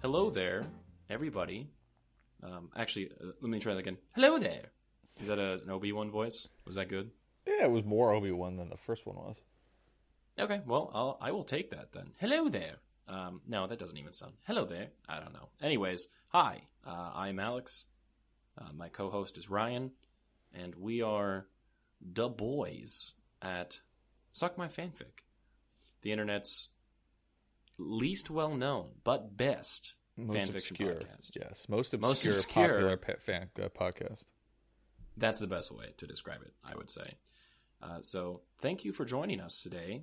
Hello there, everybody. Let me try that again. Hello there. Is that an Obi-Wan voice? Was that good? Yeah, it was more Obi-Wan than the first one was. Okay, well, I will take that then. Hello there. No, that doesn't even sound. Hello there. I don't know. Anyways, hi. I'm Alex. My co-host is Ryan, and we are the boys at Suck My Fanfic, the internet's least well-known but best Most fanfiction obscure podcast. Yes, most obscure. Popular podcast. That's the best way to describe it, I would say. So thank you for joining us today.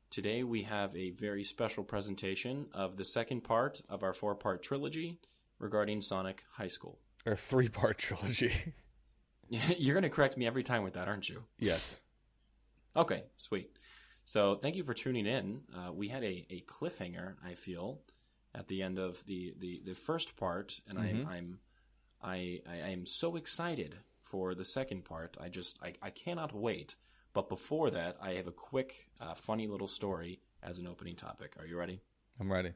Today we have a very special presentation of the second part of our 4-part trilogy regarding Sonic High School. Or 3-part trilogy. You're going to correct me every time with that, aren't you? Yes. Okay, sweet. So thank you for tuning in. We had a cliffhanger, I feel, at the end of the first part, and I am so excited for the second part. I cannot wait. But before that, I have a quick, funny little story as an opening topic. Are you ready? I'm ready.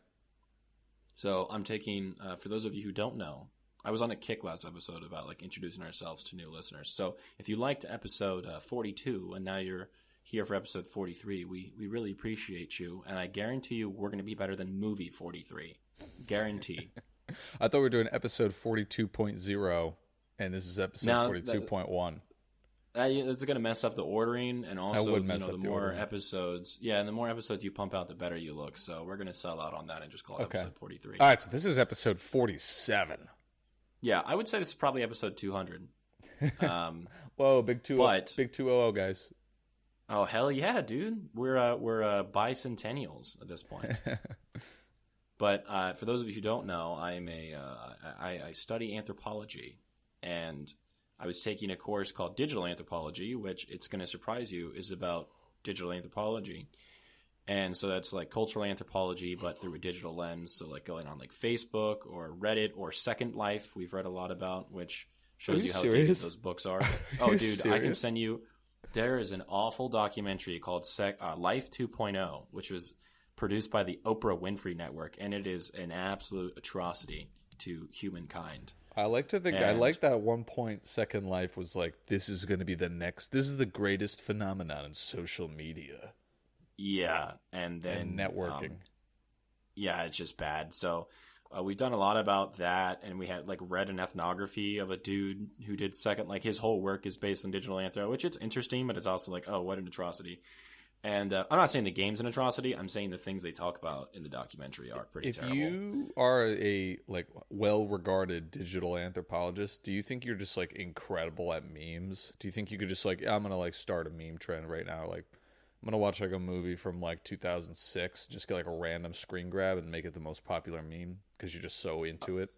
So I'm taking, for those of you who don't know, I was on a kick last episode about like introducing ourselves to new listeners. So if you liked episode 42 and now you're here for episode 43, we really appreciate you. And I guarantee you we're going to be better than movie 43. Guarantee. I thought we were doing episode 42.0 and this is episode 42.1. It's going to mess up the ordering, and also the more ordering. episodes. Yeah, and the more episodes you pump out, the better you look. So we're going to sell out on that and just call it episode 43. All right, so this is episode 47. Yeah, I would say this is probably episode 200. Whoa, big 200, guys. Oh hell yeah, dude! We're bicentennials at this point. But for those of you who don't know, I study anthropology, and I was taking a course called digital anthropology, which it's going to surprise you is about digital anthropology. And so that's like cultural anthropology, but through a digital lens. So like going on like Facebook or Reddit or Second Life, we've read a lot about, which shows you how dated those books are. Oh, dude, serious? I can send you. There is an awful documentary called Life 2.0, which was produced by the Oprah Winfrey Network, and it is an absolute atrocity to humankind. I like to think I like that at one point Second Life was like, this is going to be this is the greatest phenomenon in social media. Yeah, and then networking. Yeah, it's just bad. So we've done a lot about that, and we had like read an ethnography of a dude who did his whole work is based on digital anthro, which it's interesting, but it's also like, oh, what an atrocity. And I'm not saying the game's an atrocity. I'm saying the things they talk about in the documentary are pretty terrible. If you are a well-regarded digital anthropologist, do you think you're just like incredible at memes? Do you think you could just like, I'm gonna like start a meme trend right now? Like, I'm gonna watch like a movie from like 2006, just get like a random screen grab and make it the most popular meme because you're just so into it.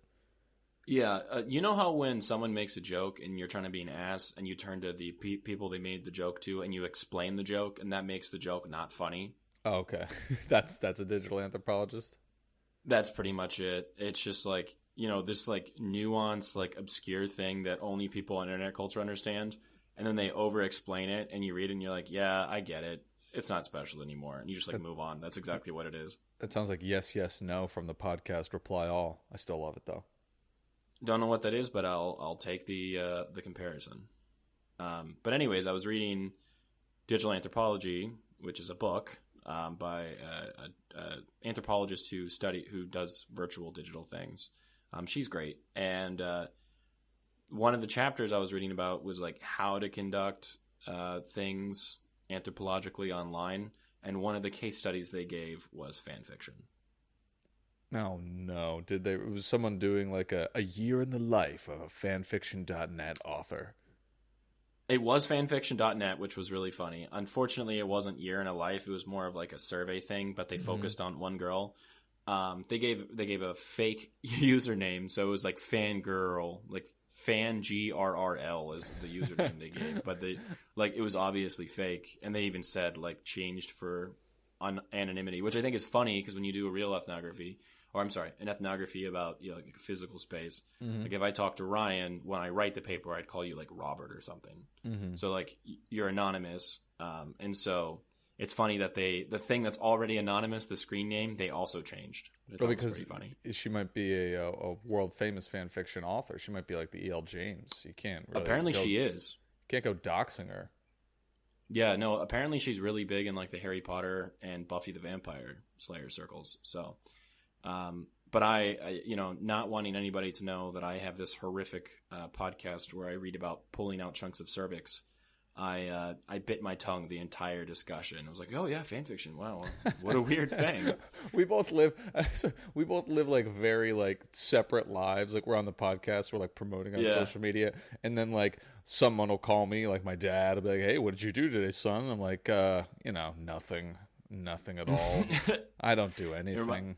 Yeah, you know how when someone makes a joke and you're trying to be an ass and you turn to the people they made the joke to and you explain the joke and that makes the joke not funny? Oh, okay. That's a digital anthropologist? That's pretty much it. It's just like, this like nuanced, like obscure thing that only people in internet culture understand. And then they over-explain it and you read it and you're like, yeah, I get it. It's not special anymore. And you just like move on. That's exactly what it is. It sounds like yes, yes, no from the podcast Reply All. I still love it though. Don't know what that is, but I'll take the comparison. But anyways, I was reading Digital Anthropology, which is a book by an anthropologist who does virtual digital things. She's great, and one of the chapters I was reading about was like how to conduct things anthropologically online, and one of the case studies they gave was fan fiction. Oh, no. It was someone doing like a year in the life of a fanfiction.net author. It was fanfiction.net, which was really funny. Unfortunately, it wasn't year in a life. It was more of like a survey thing, but they focused on one girl. They gave a fake username, so it was like fangirl, like FanGRRL is the username they gave, but it was obviously fake, and they even said like changed for anonymity, which I think is funny because when you do a real ethnography. Or I'm sorry, an ethnography about like a physical space. Mm-hmm. Like if I talk to Ryan, when I write the paper, I'd call you like Robert or something. Mm-hmm. So like you're anonymous, and so it's funny that the thing that's already anonymous, the screen name, they also changed. But I Well, thought it was because pretty funny. she might be a world famous fan fiction author. She might be like the E.L. James. You can't really Apparently she is. can't go doxing her. Yeah, no, apparently she's really big in like the Harry Potter and Buffy the Vampire Slayer circles. So, but I, you know, not wanting anybody to know that I have this horrific podcast where I read about pulling out chunks of cervix. I bit my tongue the entire discussion. I was like, "Oh yeah, fan fiction. Wow, what a weird thing." we both live like very like separate lives. Like we're on the podcast, we're like promoting on social media, and then like someone will call me, like my dad will be like, "Hey, what did you do today, son?" I'm like, you know, nothing at all. I don't do anything.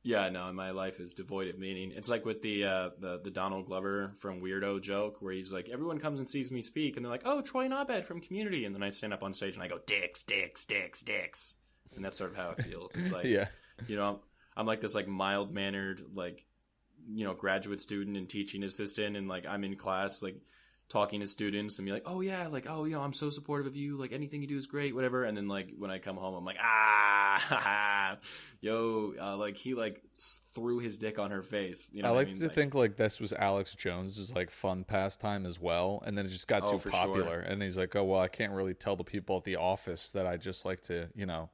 Yeah, no, my life is devoid of meaning. It's like with the Donald Glover from Weirdo joke where he's like, everyone comes and sees me speak, and they're like, oh, Troy Nobed from Community, and then I stand up on stage and I go, dicks, dicks, dicks, dicks, and that's sort of how it feels. It's like, you know, I'm like this like mild mannered like, you know, graduate student and teaching assistant, and like I'm in class like talking to students and be like, oh yeah, like, oh, you know, I'm so supportive of you, like anything you do is great, whatever. And then like when I come home, I'm like, yo, like he like threw his dick on her face. You know, I like to think like this was Alex Jones's like fun pastime as well, and then it just got too popular. And he's like, oh well, I can't really tell the people at the office that I just like to, you know,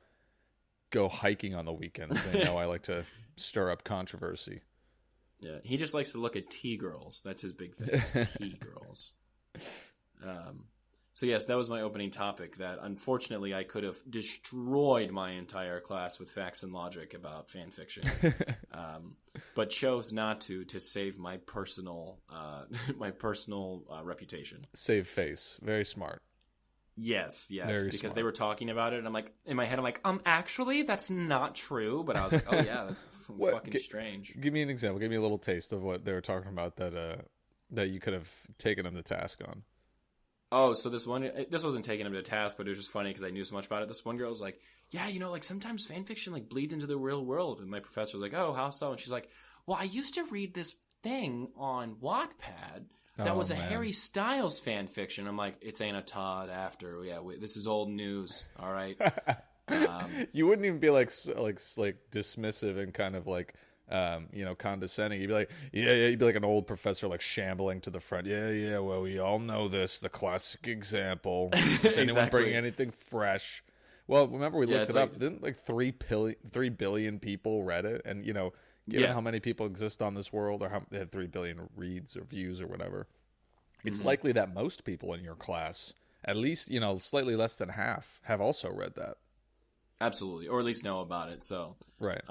go hiking on the weekends. They know I like to stir up controversy. Yeah, he just likes to look at T-girls. That's his big thing. T-girls. So yes, that was my opening topic, that unfortunately I could have destroyed my entire class with facts and logic about fan fiction, but chose not to save my personal reputation. Save face. Very smart. Yes, Very because smart. they were talking about it, and I'm like, in my head, I'm like, actually, that's not true, but I was like, oh yeah, that's fucking strange. Give me an example. Give me a little taste of what they were talking about that you could have taken them to task on. Oh, so this wasn't taking him to task, but it was just funny because I knew so much about it. This one girl was like, yeah, you know, like sometimes fan fiction like bleeds into the real world. And my professor was like, oh, how so? And she's like, well, I used to read this thing on Wattpad that was a Harry Styles fan fiction. I'm like, it's Anna Todd after. Yeah, this is old news. All right. You wouldn't even be like dismissive and kind of like, you know, condescending. You'd be like, yeah, you'd be like an old professor, like shambling to the front. Yeah, well, we all know this, the classic example. Is anyone bringing anything fresh? Well, remember we looked it up. Didn't like 3 billion people read it? And, you know, given how many people exist on this world, or how they had 3 billion reads or views or whatever, it's likely that most people in your class, at least, you know, slightly less than half, have also read that. Absolutely, or at least know about it. So, right.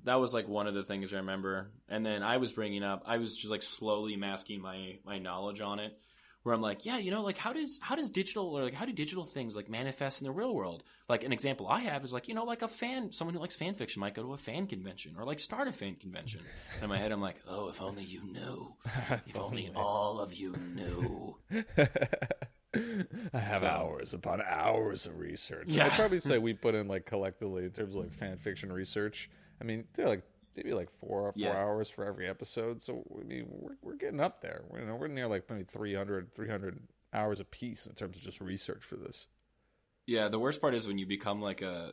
That was like one of the things I remember. And then I was just like slowly masking my knowledge on it, where I'm like, yeah, you know, like how do digital things like manifest in the real world? Like an example I have is like, you know, like someone who likes fan fiction might go to a fan convention or like start a fan convention. And in my head, I'm like, oh, if only you knew, if only all of you knew. I have hours upon hours of research. Yeah. I'd probably say we put in like collectively in terms of like fan fiction research. I mean, they're like maybe like 4 hours for every episode. So I mean, we're getting up there. We're near like maybe 300 hours a piece in terms of just research for this. Yeah, the worst part is when you become like a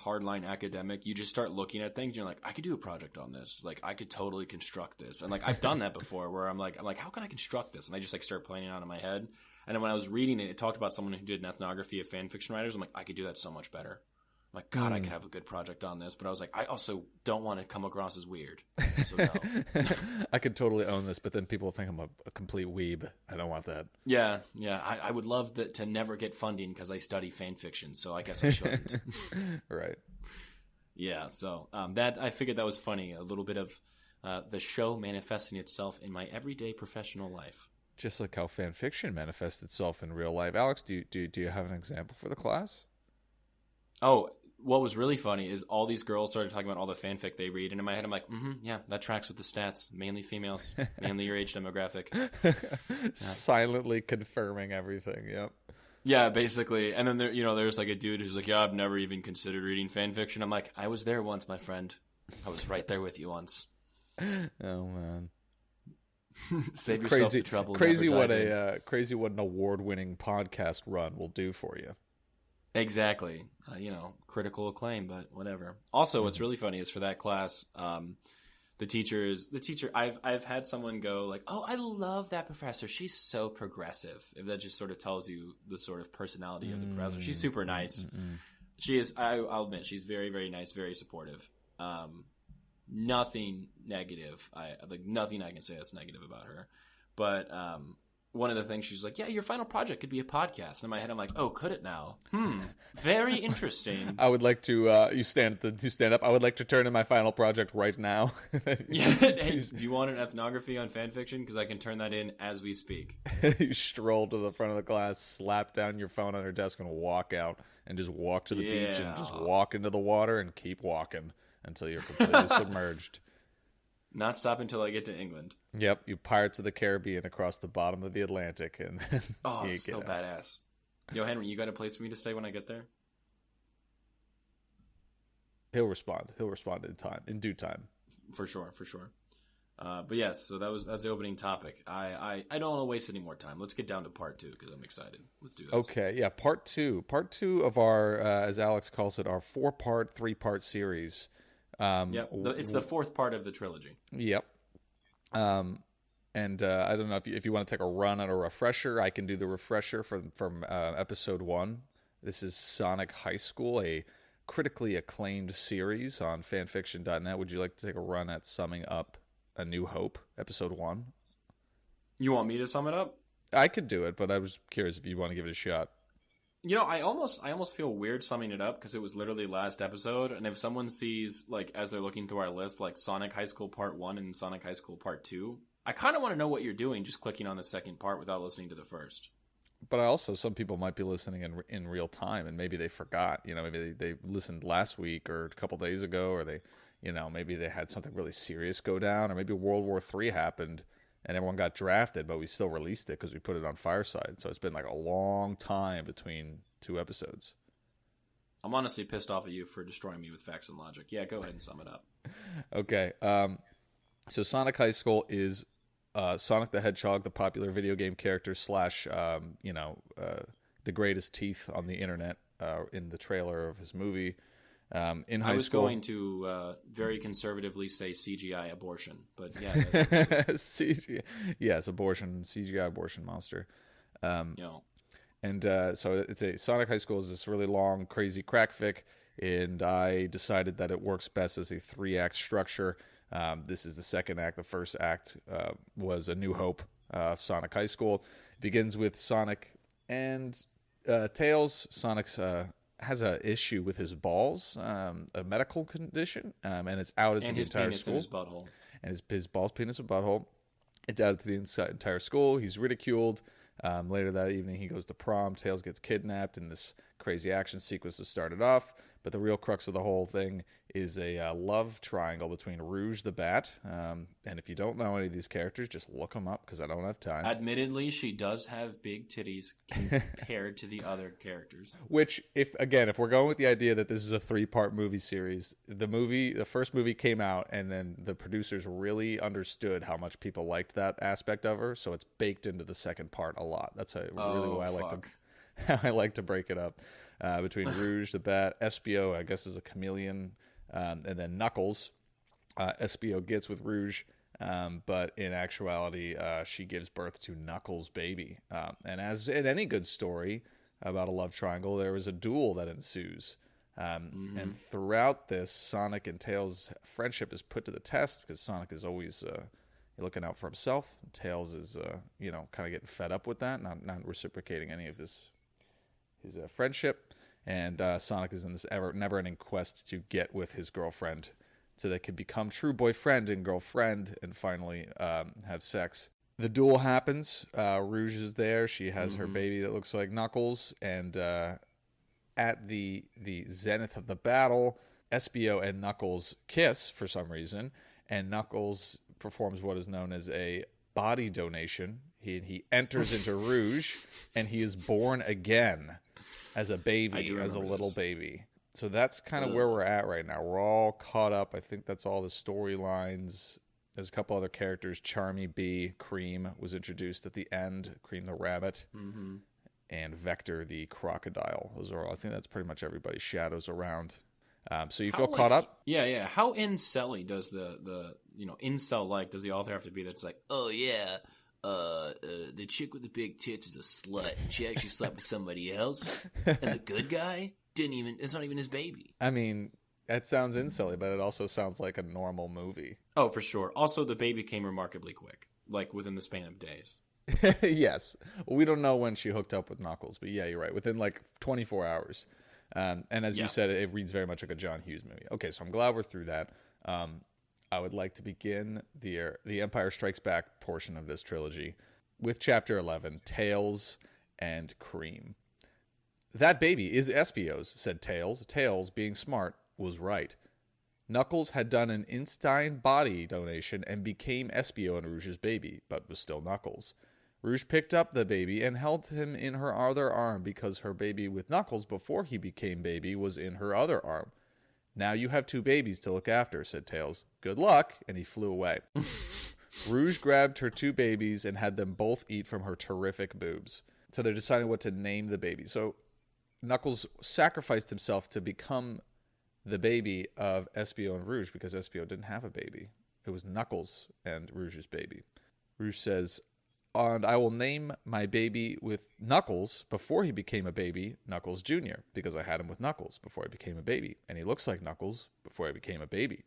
hardline academic, you just start looking at things and you're like, I could do a project on this. Like I could totally construct this. And like I've done that before where I'm like, how can I construct this? And I just like start planning it out in my head. And then when I was reading it, it talked about someone who did an ethnography of fan fiction writers. I'm like, I could do that so much better. I'm like, God, I could have a good project on this. But I was like, I also don't want to come across as weird. So no. I could totally own this, but then people think I'm a complete weeb. I don't want that. Yeah. I would love to never get funding because I study fan fiction, so I guess I shouldn't. Right. Yeah, so that I figured that was funny. A little bit of the show manifesting itself in my everyday professional life. Just like how fan fiction manifests itself in real life. Alex, do you have an example for the class? Oh, what was really funny is all these girls started talking about all the fanfic they read, and in my head I'm like, yeah, that tracks with the stats. Mainly females, mainly your age demographic. Silently confirming everything. Yep. Yeah, basically. And then there's like a dude who's like, yeah, I've never even considered reading fanfiction. I'm like, I was there once, my friend. I was right there with you once. Oh man. Save yourself the trouble. Crazy what an award-winning podcast run will do for you. Exactly. Critical acclaim, but whatever. Also, what's really funny is for that class, the teacher. I've had someone go like, "Oh, I love that professor. She's so progressive." If that just sort of tells you the sort of personality of the professor, she's super nice. She is. I'll admit, she's very, very nice, very supportive. Nothing negative. Nothing I can say that's negative about her. But one of the things she's like, yeah, your final project could be a podcast. And in my head, I'm like, oh, could it now? Very interesting. I would like to. You stand up. I would like to turn in my final project right now. Yeah. Hey, do you want an ethnography on fan fiction? Because I can turn that in as we speak. You stroll to the front of the class, slap down your phone on her desk, and walk out, and just walk to the beach, and just walk into the water, and keep walking until you're completely submerged. Not stop until I get to England. Yep, you Pirates of the Caribbean across the bottom of the Atlantic, and then you get so out. Badass. Yo, Henry, you got a place for me to stay when I get there? He'll respond. He'll respond in due time. For sure. But yes, so that's the opening topic. I don't want to waste any more time. Let's get down to part 2 because I'm excited. Let's do this. Okay, yeah, part two of our, as Alex calls it, our 3-part series. It's the 4th part of the trilogy. Yep. And I don't know if you want to take a run on a refresher. I can do the refresher from episode 1. This is Sonic High School, a critically acclaimed series on fanfiction.net. Would you like to take a run at summing up A New Hope, episode 1? You want me to sum it up? I could do it, but I was curious if you want to give it a shot. I almost feel weird summing it up because it was literally last episode, and if someone sees, like, as they're looking through our list, like Sonic High School Part 1 and Sonic High School Part 2, I kind of want to know what you're doing just clicking on the second part without listening to the first. But also, some people might be listening in real time, and maybe they forgot. Maybe they listened last week or a couple days ago, or maybe they had something really serious go down, or maybe World War III happened and everyone got drafted, but we still released it because we put it on Fireside. So it's been like a long time between 2 episodes. I'm honestly pissed off at you for destroying me with facts and logic. Yeah, go ahead and sum it up. Okay. So Sonic High School is Sonic the Hedgehog, the popular video game character / the greatest teeth on the internet in the trailer of his movie. In high school, going to very conservatively say CGI abortion, but yeah. Yes, abortion, CGI abortion monster. And so it's a Sonic High School is this really long, crazy crack fic, and I decided that it works best as a 3-act structure. This is the second act. The first act was A New Hope of Sonic High School. It begins with Sonic and Tails. Sonic's has an issue with his balls, a medical condition, and it's outed to the entire school. And his butthole. And his balls, penis, and butthole. It's outed to the entire school. He's ridiculed. Later that evening, he goes to prom. Tails gets kidnapped, and this crazy action sequence is started off. But the real crux of the whole thing is a love triangle between Rouge the Bat. And if you don't know any of these characters, just look them up because I don't have time. Admittedly, she does have big titties compared to the other characters. Which, if we're going with the idea that this is a 3-part movie series, the first movie came out, and then the producers really understood how much people liked that aspect of her, so it's baked into the second part a lot. That's how I like to break it up. Between Rouge the Bat, Espio, I guess, is a chameleon, and then Knuckles. Espio gets with Rouge, but in actuality, she gives birth to Knuckles' baby. And as in any good story about a love triangle, there is a duel that ensues. And throughout this, Sonic and Tails' friendship is put to the test because Sonic is always looking out for himself. Tails is, kind of getting fed up with that, not reciprocating any of his friendship, and Sonic is in this never-ending quest to get with his girlfriend so they can become true boyfriend and girlfriend and finally have sex. The duel happens. Rouge is there. She has her baby that looks like Knuckles, and at the zenith of the battle, Espio and Knuckles kiss for some reason, and Knuckles performs what is known as a body donation. He enters into Rouge, and he is born again as a baby, as a little baby. So that's kind of where we're at right now. We're all caught up. I think that's all the storylines. There's a couple other characters. Charmy Bee, Cream was introduced at the end. Cream the rabbit. and Vector the crocodile. Those are all. I think that's pretty much everybody's shadows around. So you feel caught up? Yeah. How incel-y does the incel-like does the author have to be that's like, oh yeah, the chick with the big tits is a slut. She actually slept with somebody else. And the good guy it's not even his baby. I mean, that sounds incel-y, but it also sounds like a normal movie. Oh, for sure. Also, the baby came remarkably quick, like within the span of days. Yes. Well, we don't know when she hooked up with Knuckles, but yeah, you're right. Within like 24 hours. And as you said, it reads very much like a John Hughes movie. Okay, so I'm glad we're through that. I would like to begin the Empire Strikes Back portion of this trilogy with Chapter 11, Tails and Cream. That baby is Espio's, said Tails. Tails, being smart, was right. Knuckles had done an in-kind body donation and became Espio and Rouge's baby, but was still Knuckles. Rouge picked up the baby and held him in her other arm because her baby with Knuckles before he became baby was in her other arm. Now you have two babies to look after, said Tails. Good luck, and he flew away. Rouge grabbed her two babies and had them both eat from her terrific boobs. So they're deciding what to name the baby. So Knuckles sacrificed himself to become the baby of Espio and Rouge because Espio didn't have a baby. It was Knuckles and Rouge's baby. Rouge says, and I will name my baby with Knuckles before he became a baby, Knuckles Jr., because I had him with Knuckles before he became a baby. And he looks like Knuckles before he became a baby.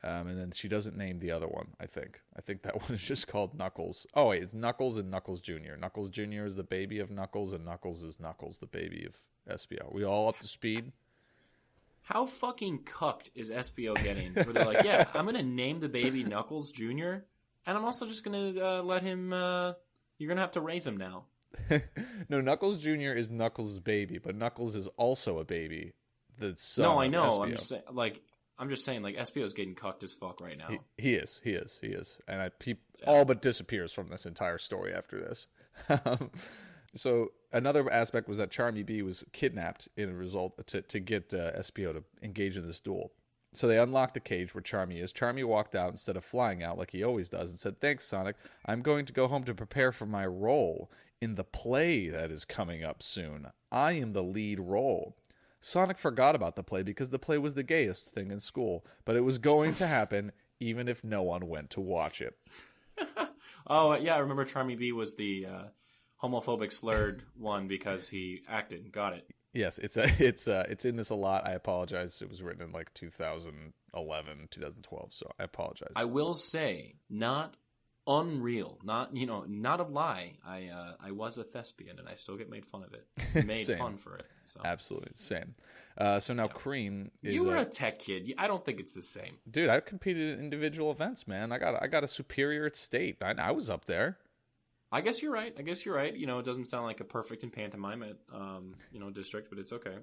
And then she doesn't name the other one, I think. I think that one is just called Knuckles. Oh, wait, it's Knuckles and Knuckles Jr. Knuckles Jr. is the baby of Knuckles, and Knuckles is Knuckles, the baby of Espio. Are we all up to speed? How fucking cucked is Espio getting? Where they're like, yeah, I'm going to name the baby Knuckles Jr., and I'm also just going to let him, you're going to have to raise him now. No, Knuckles Jr. is Knuckles' baby, but Knuckles is also a baby. The son No, I know. Espio. I'm just saying, Espio's getting cucked as fuck right now. He is. And he all but disappears from this entire story after this. So another aspect was that Charmy Bee was kidnapped in a result to get Espio to engage in this duel. So they unlocked the cage where Charmy is. Charmy walked out instead of flying out like he always does and said, "Thanks, Sonic. I'm going to go home to prepare for my role in the play that is coming up soon. I am the lead role." Sonic forgot about the play because the play was the gayest thing in school, but it was going to happen even if no one went to watch it. Oh, yeah, I remember Charmy Bee was the homophobic slurred one because he acted. Got it. Yes, it's in this a lot. I apologize. It was written in like 2011, 2012, so I apologize. I will say, not unreal, not a lie. I was a thespian, and I still get made fun of it. Made fun for it. So. Absolutely, same. So now Cream is. You were a tech kid. I don't think it's the same, dude. I competed in individual events, man. I got a superior at state. I was up there. I guess you're right. It doesn't sound like a perfect in pantomime at district, but it's okay.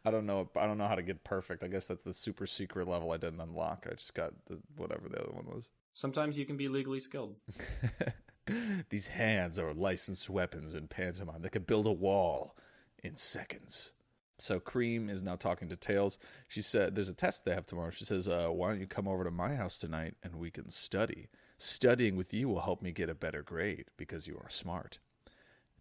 I don't know how to get perfect. I guess that's the super secret level I didn't unlock. I just got whatever the other one was. Sometimes you can be legally skilled. These hands are licensed weapons in pantomime. They can build a wall in seconds. So Cream is now talking to Tails. She said there's a test they have tomorrow. She says, why don't you come over to my house tonight and we can study. Studying with you will help me get a better grade because you are smart.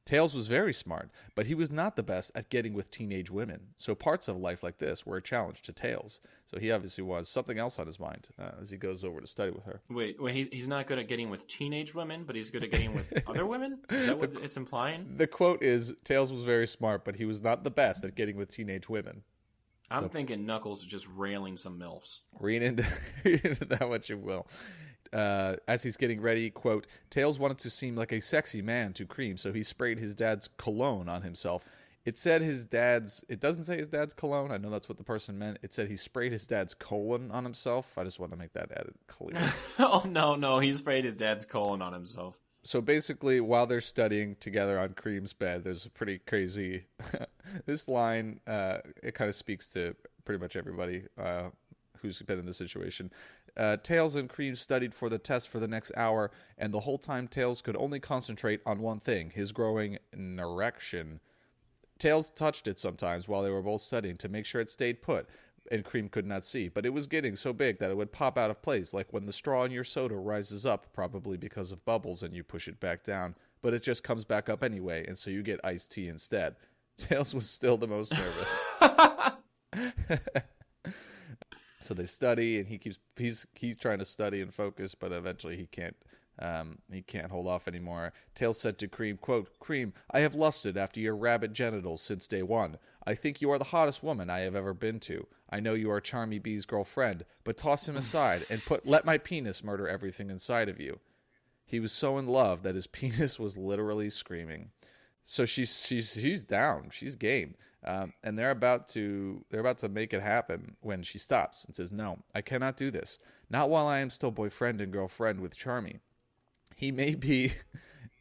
Tails was very smart, but he was not the best at getting with teenage women. So parts of life like this were a challenge to Tails. So he obviously was something else on his mind as he goes over to study with her. Wait, he's not good at getting with teenage women, but he's good at getting with other women? Is that what it's implying? The quote is, Tails was very smart, but he was not the best at getting with teenage women. I'm thinking Knuckles is just railing some MILFs. Read into that what you will. As he's getting ready, quote, Tails wanted to seem like a sexy man to Cream, so he sprayed his dad's cologne on himself. It doesn't say his dad's cologne. I know that's what the person meant. It said he sprayed his dad's colon on himself. I just want to make that added clear. Oh, no, he sprayed his dad's colon on himself. So basically, while they're studying together on Cream's bed, there's a pretty crazy, this line, it kind of speaks to pretty much everybody who's been in this situation. Tails and Cream studied for the test for the next hour, and the whole time Tails could only concentrate on one thing, his growing erection. Tails touched it sometimes while they were both studying to make sure it stayed put, and Cream could not see, but it was getting so big that it would pop out of place, like when the straw in your soda rises up, probably because of bubbles, and you push it back down, but it just comes back up anyway, and so you get iced tea instead. Tails was still the most nervous. So they study, and he's trying to study and focus, but eventually he can't hold off anymore. Tails said to Cream, quote, "Cream, I have lusted after your rabbit genitals since day one. I think you are the hottest woman I have ever been to. I know you are Charmy Bee's girlfriend, but toss him aside and let my penis murder everything inside of you." He was so in love that his penis was literally screaming. So she's down. She's game. And they're about to make it happen when she stops and says, "No, I cannot do this. Not while I am still boyfriend and girlfriend with Charmy. He may be,"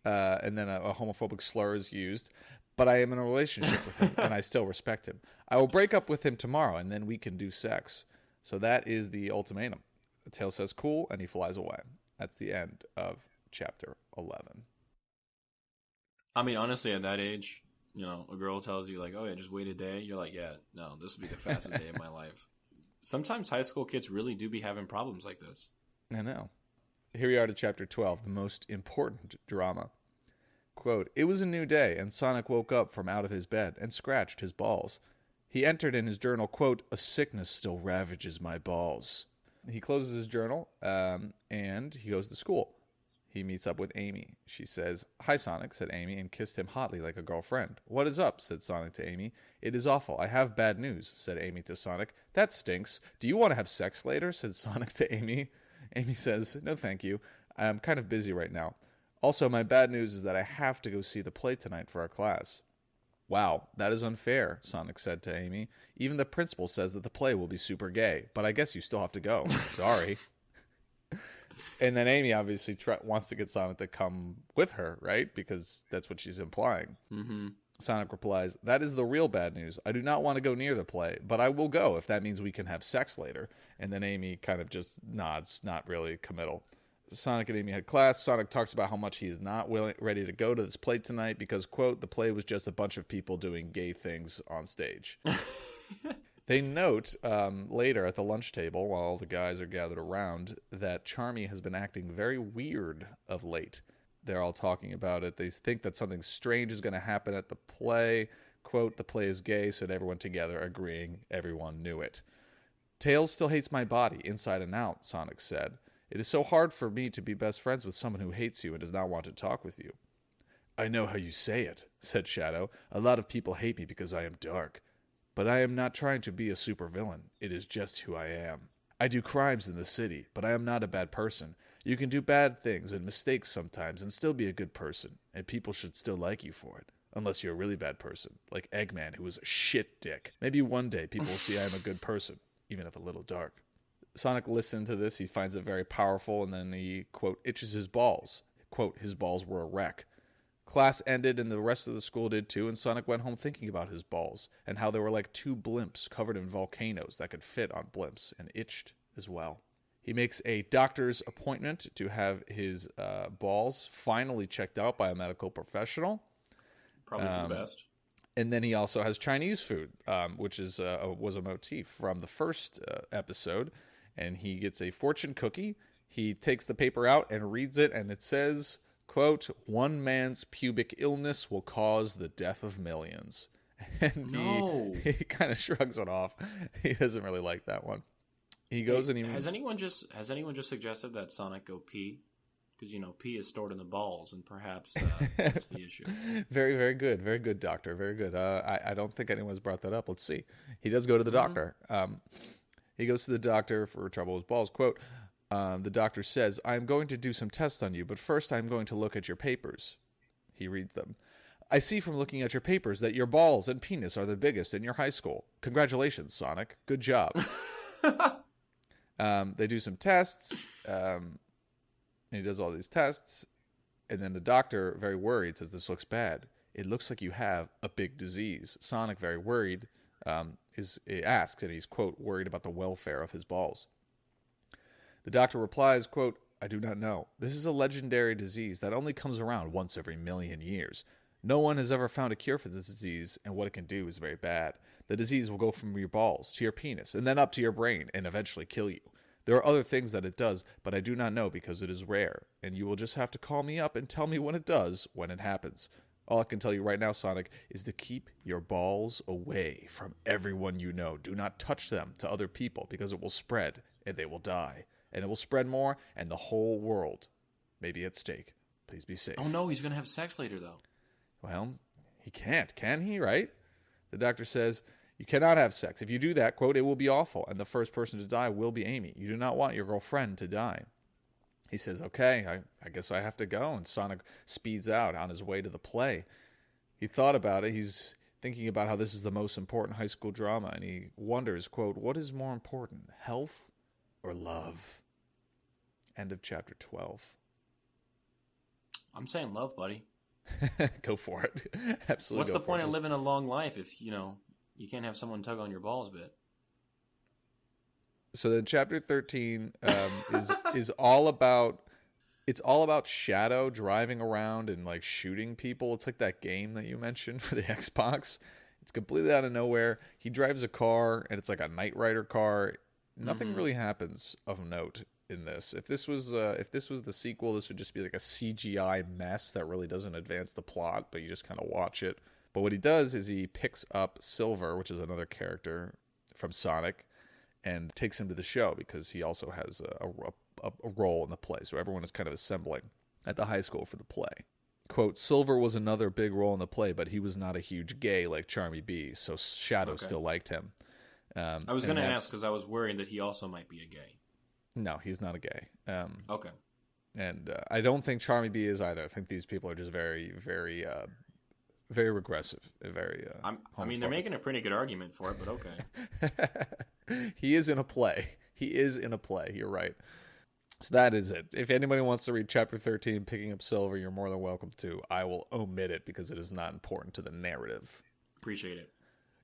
and then a homophobic slur is used, "but I am in a relationship with him, and I still respect him. I will break up with him tomorrow, and then we can do sex." So that is the ultimatum. Tails says cool, and he flies away. That's the end of chapter 11. I mean, honestly, at that age, a girl tells you, like, "Oh, yeah, just wait a day." You're like, yeah, no, this will be the fastest day of my life. Sometimes high school kids really do be having problems like this. I know. Here we are to chapter 12, the most important drama. Quote, "It was a new day, and Sonic woke up from out of his bed and scratched his balls. He entered in his journal, quote, 'A sickness still ravages my balls.'" He closes his journal, and he goes to school. He meets up with Amy. She says, "Hi, Sonic," said Amy, and kissed him hotly like a girlfriend. "What is up?" said Sonic to Amy. "It is awful. I have bad news," said Amy to Sonic. "That stinks. Do you want to have sex later?" said Sonic to Amy. Amy says, "No, thank you. I'm kind of busy right now. Also, my bad news is that I have to go see the play tonight for our class." "Wow, that is unfair," Sonic said to Amy. "Even the principal says that the play will be super gay, but I guess you still have to go. Sorry." And then Amy obviously wants to get Sonic to come with her, right? Because that's what she's implying. Mm-hmm. Sonic replies, "That is the real bad news. I do not want to go near the play, but I will go if that means we can have sex later." And then Amy kind of just nods, not really committal. Sonic and Amy had class. Sonic talks about how much he is not ready to go to this play tonight because, quote, "the play was just a bunch of people doing gay things on stage." They note later at the lunch table, while all the guys are gathered around, that Charmy has been acting very weird of late. They're all talking about it. They think that something strange is going to happen at the play. Quote, "The play is gay," said everyone together, agreeing everyone knew it. "Tails still hates my body, inside and out," Sonic said. "It is so hard for me to be best friends with someone who hates you and does not want to talk with you." "I know how you say it," said Shadow. "A lot of people hate me because I am dark. But I am not trying to be a supervillain. It is just who I am. I do crimes in the city, but I am not a bad person. You can do bad things and mistakes sometimes and still be a good person, and people should still like you for it. Unless you're a really bad person, like Eggman, who was a shit dick. Maybe one day people will see I am a good person, even if a little dark." Sonic listened to this. He finds it very powerful, and then he, quote, itches his balls. Quote, "His balls were a wreck." Class ended, and the rest of the school did too, and Sonic went home thinking about his balls, and how they were like two blimps covered in volcanoes that could fit on blimps, and itched as well. He makes a doctor's appointment to have his balls finally checked out by a medical professional. Probably for the best. And then he also has Chinese food, which was a motif from the first episode, and he gets a fortune cookie. He takes the paper out and reads it, and it says, quote, "One man's pubic illness will cause the death of millions." And he kind of shrugs it off. He doesn't really like that one. He goes and he has anyone just suggested that Sonic go pee? Because pee is stored in the balls, and perhaps that's the issue. Very, very good, doctor. Very good. I don't think anyone's brought that up. Let's see. He does go to the doctor. He goes to the doctor for trouble with his balls. Quote, the doctor says, "I am going to do some tests on you, but first I am going to look at your papers." He reads them. "I see from looking at your papers that your balls and penis are the biggest in your high school. Congratulations, Sonic. Good job." They do some tests, and he does all these tests, and then the doctor, very worried, says, "This looks bad. It looks like you have a big disease." Sonic, very worried, asks, and he's, quote, worried about the welfare of his balls. The doctor replies, quote, "I do not know. This is a legendary disease that only comes around once every 1,000,000 years. No one has ever found a cure for this disease, and what it can do is very bad. The disease will go from your balls to your penis and then up to your brain and eventually kill you. There are other things that it does, but I do not know because it is rare, and you will just have to call me up and tell me when it does, when it happens. All I can tell you right now, Sonic, is to keep your balls away from everyone you know. Do not touch them to other people because it will spread and they will die. And it will spread more and the whole world may be at stake. Please be safe. Oh no, he's going to have sex later though. Well, he can't, can he, right? The doctor says, you cannot have sex. If you do that, quote, it will be awful, and the first person to die will be Amy. You do not want your girlfriend to die. He says, okay, I guess I have to go, and Sonic speeds out on his way to the play. He thought about it. He's thinking about how this is the most important high school drama, and he wonders, quote, what is more important, health or love? End of chapter 12. I'm saying love, buddy. Go for it. Absolutely. What's the point of living a long life if, you can't have someone tug on your balls a bit? So then chapter 13 is all about Shadow driving around and like shooting people. It's like that game that you mentioned for the Xbox. It's completely out of nowhere. He drives a car and it's like a Knight Rider car. Nothing really happens of note in this. If this was the sequel, this would just be like a CGI mess that really doesn't advance the plot, but you just kind of watch it. But what he does is he picks up Silver, which is another character from Sonic, and takes him to the show because he also has a role in the play. So everyone is kind of assembling at the high school for the play. Quote, Silver was another big role in the play, but he was not a huge gay like Charmy B, so Shadow still liked him. I was going to ask because I was worried that he also might be a gay. No, he's not a gay. Okay. And I don't think Charmy B is either. I think these people are just very, very, very regressive. Very. They're making a pretty good argument for it, but okay. He is in a play. You're right. So that is it. If anybody wants to read chapter 13, Picking Up Silver, you're more than welcome to. I will omit it because it is not important to the narrative. Appreciate it.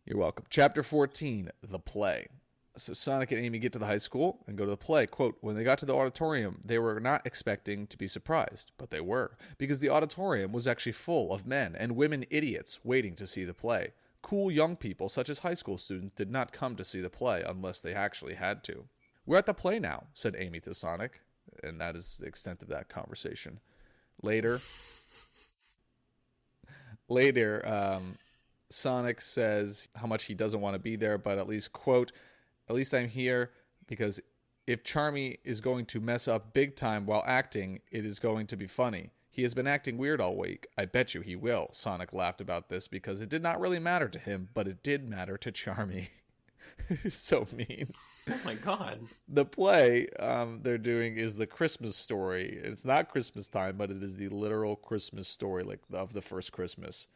You're welcome. Chapter 14, The Play. So Sonic and Amy get to the high school and go to the play. Quote, when they got to the auditorium, they were not expecting to be surprised, but they were, because the auditorium was actually full of men and women idiots waiting to see the play. Cool young people, such as high school students, did not come to see the play unless they actually had to. We're at the play now, said Amy to Sonic, and that is the extent of that conversation. Later, Sonic says how much he doesn't want to be there, but at least, quote, at least I'm here because if Charmy is going to mess up big time while acting, it is going to be funny. He has been acting weird all week. I bet you he will. Sonic laughed about this because it did not really matter to him, but it did matter to Charmy. So mean. Oh my God. The play they're doing is the Christmas story. It's not Christmas time, but it is the literal Christmas story, like of the first Christmas.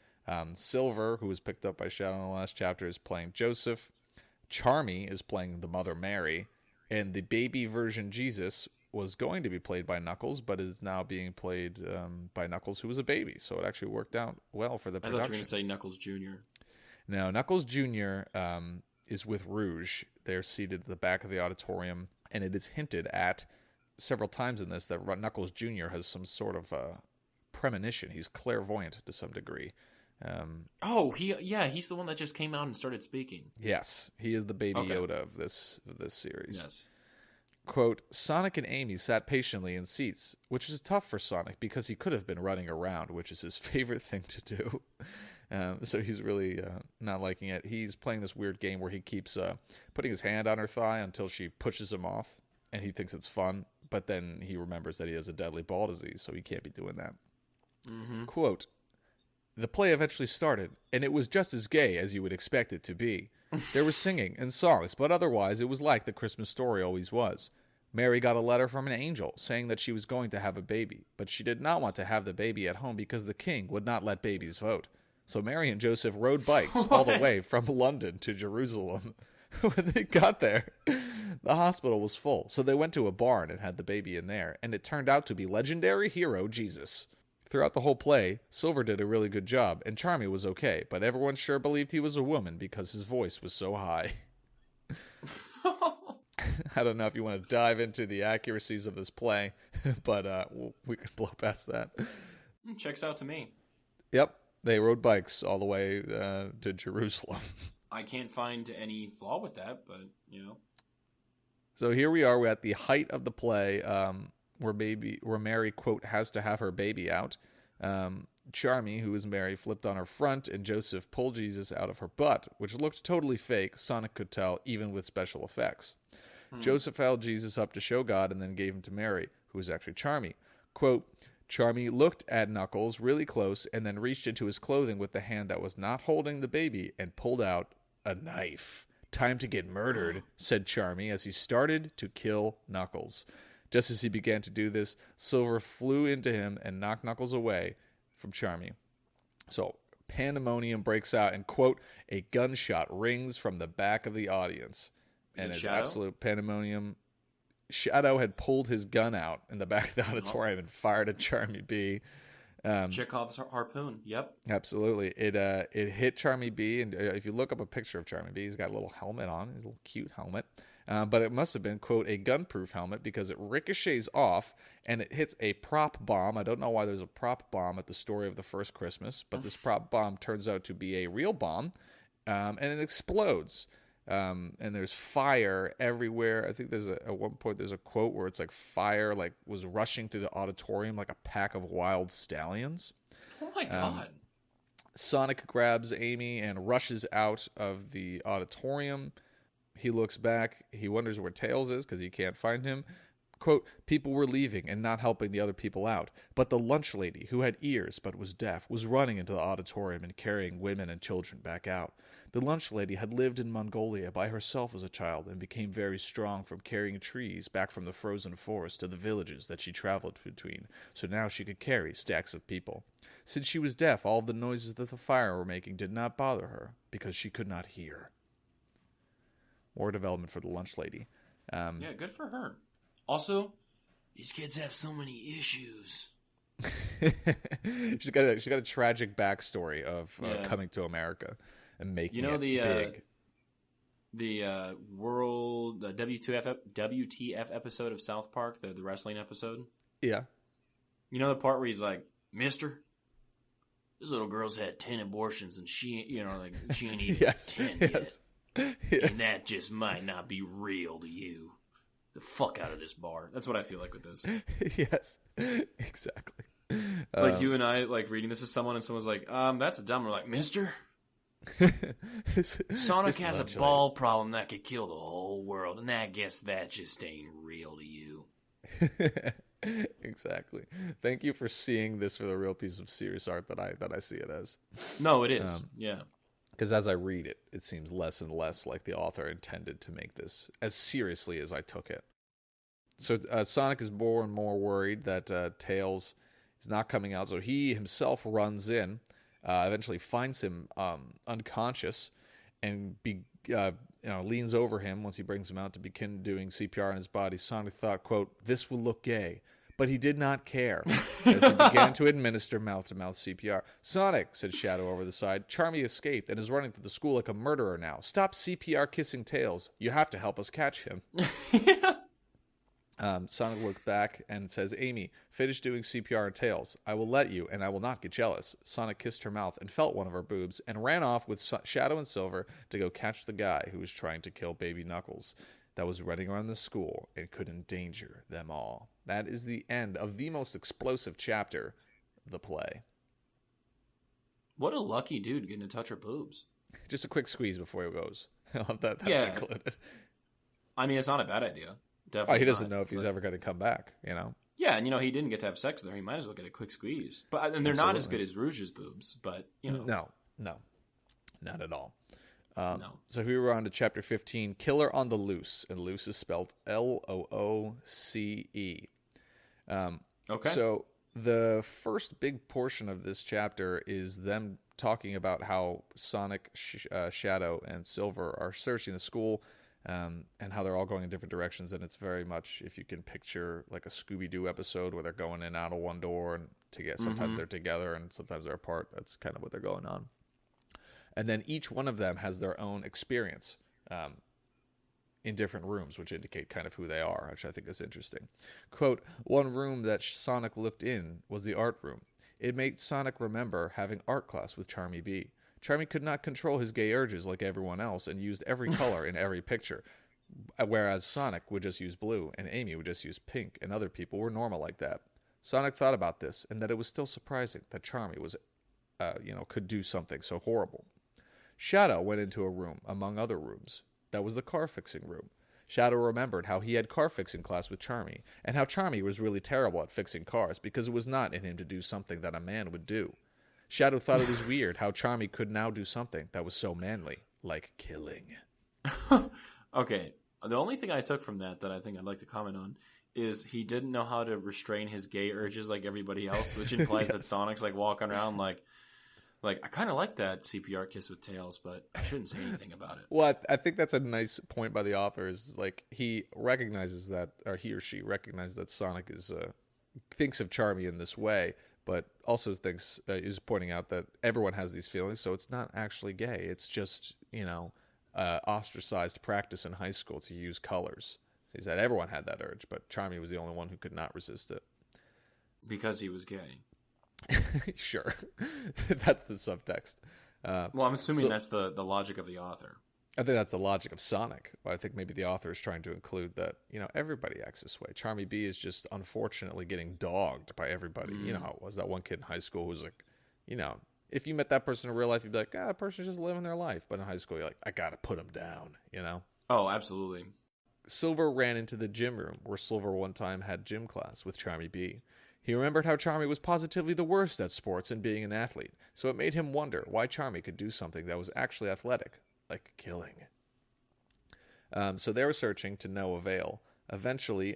Silver, who was picked up by Shadow in the last chapter, is playing Joseph. Charmy is playing the Mother Mary, and the baby version Jesus was going to be played by Knuckles, but is now being played by Knuckles, who was a baby. So it actually worked out well for the production. I thought you were going to say Knuckles Jr. No, Knuckles Jr. Is with Rouge. They're seated at the back of the auditorium, and it is hinted at several times in this that Knuckles Jr. has some sort of premonition. He's clairvoyant to some degree. He's the one that just came out and started speaking. Yes, he is the baby Yoda of this series. Yes. Quote, Sonic and Amy sat patiently in seats, which is tough for Sonic because he could have been running around, which is his favorite thing to do. So he's really not liking it. He's playing this weird game where he keeps putting his hand on her thigh until she pushes him off, and he thinks it's fun, but then he remembers that he has a deadly ball disease, so he can't be doing that. Mm-hmm. Quote, the play eventually started, and it was just as gay as you would expect it to be. There was singing and songs, but otherwise it was like the Christmas story always was. Mary got a letter from an angel saying that she was going to have a baby, but she did not want to have the baby at home because the king would not let babies vote. So Mary and Joseph rode bikes all the way from London to Jerusalem. When they got there, the hospital was full, so they went to a barn and had the baby in there, and it turned out to be legendary hero Jesus. Throughout the whole play, Silver did a really good job, and Charmy was okay, but everyone sure believed he was a woman because his voice was so high. I don't know if you want to dive into the accuracies of this play, but we can blow past that. Checks out to me. Yep, they rode bikes all the way to Jerusalem. I can't find any flaw with that, but, So here we are. We're at the height of the play, where Mary, quote, has to have her baby out. Charmy, who is Mary, flipped on her front, and Joseph pulled Jesus out of her butt, which looked totally fake, Sonic could tell, even with special effects. Joseph held Jesus up to show God and then gave him to Mary, who was actually Charmy. Quote, Charmy looked at Knuckles really close and then reached into his clothing with the hand that was not holding the baby and pulled out a knife. Time to get murdered, said Charmy as he started to kill Knuckles. Just as he began to do this, Silver flew into him and knocked Knuckles away from Charmy. So pandemonium breaks out and, quote, a gunshot rings from the back of the audience. And it's absolute pandemonium. Shadow had pulled his gun out in the back of the auditorium and fired at Charmy B. Chekhov's harpoon. Yep. Absolutely. It hit Charmy B, and if you look up a picture of Charmy B, he's got a little helmet on, his little cute helmet. But it must have been, quote, a gunproof helmet because it ricochets off and it hits a prop bomb. I don't know why there's a prop bomb at the story of the first Christmas, but this prop bomb turns out to be a real bomb, and it explodes. And there's fire everywhere. I think at one point there's a quote where it's like fire like was rushing through the auditorium like a pack of wild stallions. Oh my God. Sonic grabs Amy and rushes out of the auditorium. He looks back. He wonders where Tails is because he can't find him. Quote, people were leaving and not helping the other people out, but the lunch lady, who had ears but was deaf, was running into the auditorium and carrying women and children back out. The lunch lady had lived in Mongolia by herself as a child and became very strong from carrying trees back from the frozen forest to the villages that she traveled between, so now she could carry stacks of people. Since she was deaf, all the noises that the fire were making did not bother her, because she could not hear. More development for the lunch lady. Yeah, good for her. Also, these kids have so many issues. she's got a tragic backstory of coming to America and making it big. The WTF episode of South Park, the wrestling episode. Yeah. You know the part where he's like, "Mister, this little girl's had 10 abortions and she ain't even 10 yet, and that just might not be real to you. The fuck out of this bar." That's what I feel like with this. Yes, exactly. Like you and I, like reading this to someone, and someone's like, "That's dumb." We're like, "Mister, Sonic has a ball problem that could kill the whole world, and I guess that just ain't real to you." Exactly. Thank you for seeing this for the real piece of serious art that I see it as. No, it is. Yeah. Because as I read it, it seems less and less like the author intended to make this as seriously as I took it. So Sonic is more and more worried that Tails is not coming out, so he himself runs in, eventually finds him unconscious, and leans over him once he brings him out to begin doing CPR on his body. Sonic thought, quote, "This will look gay." But he did not care as he began to administer mouth-to-mouth CPR. "Sonic," said Shadow over the side, "Charmy escaped and is running through the school like a murderer now. Stop CPR kissing Tails. You have to help us catch him." Sonic looked back and says, "Amy, finish doing CPR on Tails. I will let you, and I will not get jealous." Sonic kissed her mouth and felt one of her boobs and ran off with Shadow and Silver to go catch the guy who was trying to kill baby Knuckles that was running around the school and could endanger them all. That is the end of the most explosive chapter, the play. What a lucky dude getting to touch her boobs. Just a quick squeeze before he goes. That's included. I mean, it's not a bad idea. Definitely. He doesn't know if he's ever going to come back, Yeah, and he didn't get to have sex with her. He might as well get a quick squeeze. And they're not as good as Rouge's boobs, but No, not at all. No. So here we're on to chapter 15, Killer on the Loose, and loose is spelled Looce. Okay. So the first big portion of this chapter is them talking about how Sonic, Shadow, and Silver are searching the school, and how they're all going in different directions. And it's very much, if you can picture like a Scooby-Doo episode where they're going in and out of one door and sometimes they're together and sometimes they're apart. That's kind of what they're going on. And then each one of them has their own experience in different rooms, which indicate kind of who they are, which I think is interesting. Quote, "One room that Sonic looked in was the art room. It made Sonic remember having art class with Charmy B. Charmy could not control his gay urges like everyone else and used every color in every picture, whereas Sonic would just use blue and Amy would just use pink, and other people were normal like that. Sonic thought about this and that it was still surprising that Charmy was, could do something so horrible. Shadow went into a room among other rooms. That was the car fixing room. Shadow remembered how he had car fixing class with Charmy, and how Charmy was really terrible at fixing cars because it was not in him to do something that a man would do. Shadow thought it was weird how Charmy could now do something that was so manly, like killing. Okay, the only thing I took from that I think I'd like to comment on is he didn't know how to restrain his gay urges like everybody else, which implies that Sonic's like walking around like I kind of like that CPR kiss with Tails, but I shouldn't say anything about it. Well, I think that's a nice point by the author. Is like he recognizes that, or he or she recognizes that Sonic is thinks of Charmy in this way, but also thinks is pointing out that everyone has these feelings, so it's not actually gay. It's just ostracized practice in high school to use colors. So he said everyone had that urge, but Charmy was the only one who could not resist it because he was gay. Sure. That's the subtext. Well, I'm assuming that's the logic of the author. I think that's the logic of Sonic. I think maybe the author is trying to include that, everybody acts this way. Charmy B is just unfortunately getting dogged by everybody. You know how it was. That one kid in high school who was like, if you met that person in real life, you'd be like, that person's just living their life. But in high school, you're like, I got to put him down, Oh, absolutely. Silver ran into the gym room where Silver one time had gym class with Charmy B. He remembered how Charmy was positively the worst at sports and being an athlete, so it made him wonder why Charmy could do something that was actually athletic, like killing. So they were searching to no avail. Eventually,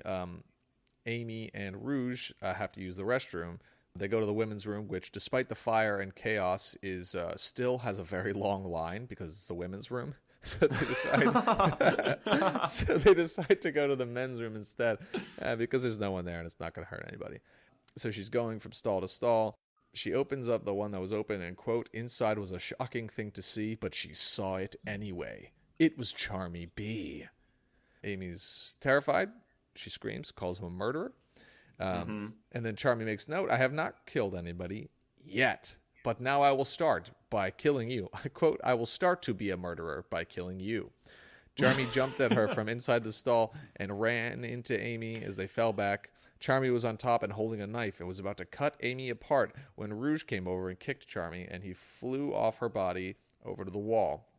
Amy and Rouge have to use the restroom. They go to the women's room, which, despite the fire and chaos, is still has a very long line because it's the women's room. So they decide to go to the men's room instead because there's no one there and it's not going to hurt anybody. So she's going from stall to stall. She opens up the one that was open and, quote, inside was a shocking thing to see, but she saw it anyway. It was Charmy B. Amy's terrified. She screams, calls him a murderer. And then Charmy makes note, I have not killed anybody yet, but now I will start by killing you. I quote, I will start to be a murderer by killing you. Charmy jumped at her from inside the stall and ran into Amy as they fell back. Charmy was on top and holding a knife and was about to cut Amy apart when Rouge came over and kicked Charmy, and he flew off her body over to the wall.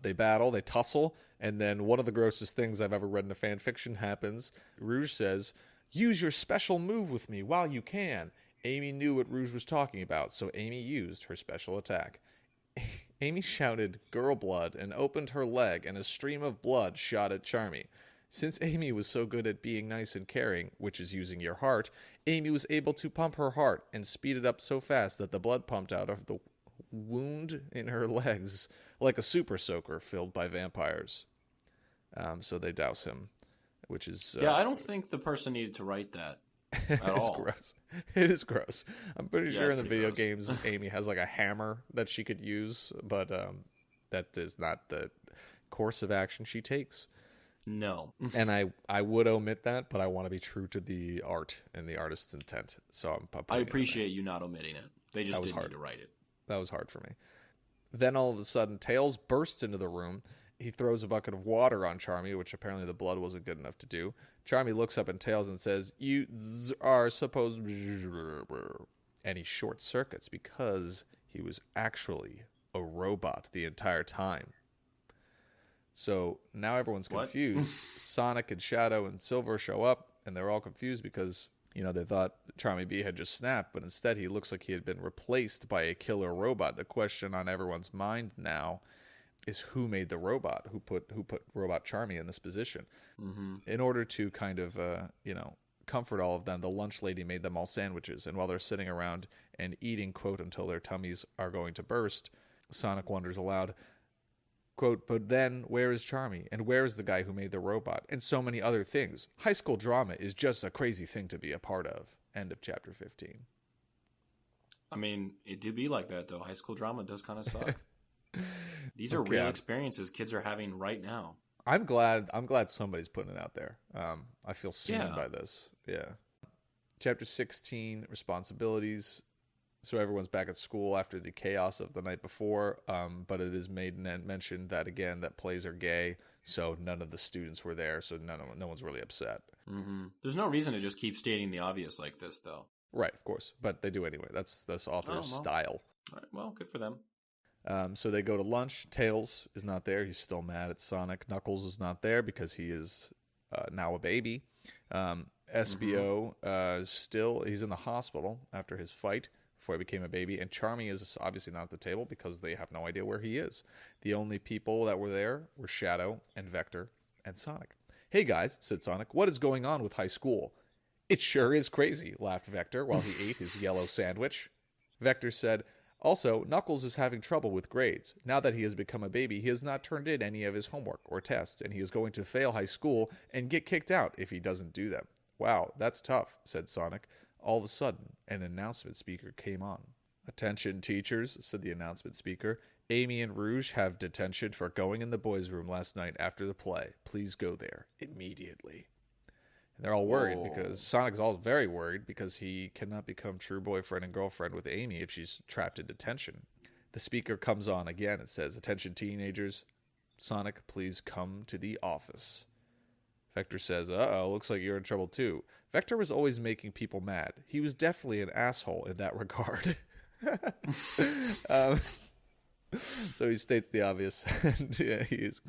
They battle, they tussle, and then one of the grossest things I've ever read in a fan fiction happens. Rouge says, use your special move with me while you can. Amy knew what Rouge was talking about, so Amy used her special attack. Amy shouted, girl blood, and opened her leg, and a stream of blood shot at Charmy. Since Amy was so good at being nice and caring, which is using your heart, Amy was able to pump her heart and speed it up so fast that the blood pumped out of the wound in her legs like a super soaker filled by vampires. So they douse him, which is... yeah, I don't think the person needed to write that at all. Gross. It is gross. I'm pretty sure in the video gross. games, Amy has like a hammer that she could use, but that is not the course of action she takes. No. And I would omit that, but I want to be true to the art and the artist's intent. So I appreciate you not omitting it. They just didn't need to write it. That was hard for me. Then all of a sudden, Tails bursts into the room. He throws a bucket of water on Charmy, which apparently the blood wasn't good enough to do. Charmy looks up at Tails and says, you are supposed... And he short circuits because he was actually a robot the entire time. So now everyone's confused. Sonic and Shadow and Silver show up, and they're all confused because, they thought Charmy B had just snapped, but instead he looks like he had been replaced by a killer robot. The question on everyone's mind now is who made the robot, who put Robot Charmy in this position. Mm-hmm. In order to kind of, comfort all of them, the lunch lady made them all sandwiches, and while they're sitting around and eating, quote, until their tummies are going to burst, Sonic wonders aloud, quote, but then where is Charmy? And where is the guy who made the robot? And so many other things. High school drama is just a crazy thing to be a part of. End of chapter 15. I mean, it do be like that, though. High school drama does kind of suck. These are real experiences kids are having right now. I'm glad somebody's putting it out there. I feel seen by this. Yeah. Chapter 16, responsibilities. So everyone's back at school after the chaos of the night before, but it is made mentioned that, again, that plays are gay, so none of the students were there, so no one's really upset. Mm-hmm. There's no reason to just keep stating the obvious like this, though. Right, of course, but they do anyway. That's author's style. All right, well, good for them. So they go to lunch. Tails is not there. He's still mad at Sonic. Knuckles is not there because he is now a baby. SBO he's in the hospital after his fight before he became a baby. And Charmy is obviously not at the table because they have no idea where he is. The only people that were there were Shadow and Vector and Sonic. "Hey guys," said Sonic, "what is going on with high school?" "It sure is crazy," laughed Vector while he ate his yellow sandwich. Vector said, "Also, Knuckles is having trouble with grades. Now that he has become a baby, he has not turned in any of his homework or tests, and he is going to fail high school and get kicked out if he doesn't do them." "Wow, that's tough," said Sonic. All of a sudden, an announcement speaker came on. "Attention, teachers," said the announcement speaker. "Amy and Rouge have detention for going in the boys' room last night after the play. Please go there immediately." And they're all worried because Sonic's all very worried because he cannot become true boyfriend and girlfriend with Amy if she's trapped in detention. The speaker comes on again. It says, "Attention, teenagers. Sonic, please come to the office." Vector says, "Uh-oh, looks like you're in trouble too." Vector was always making people mad. He was definitely an asshole in that regard. So he states the obvious, and he is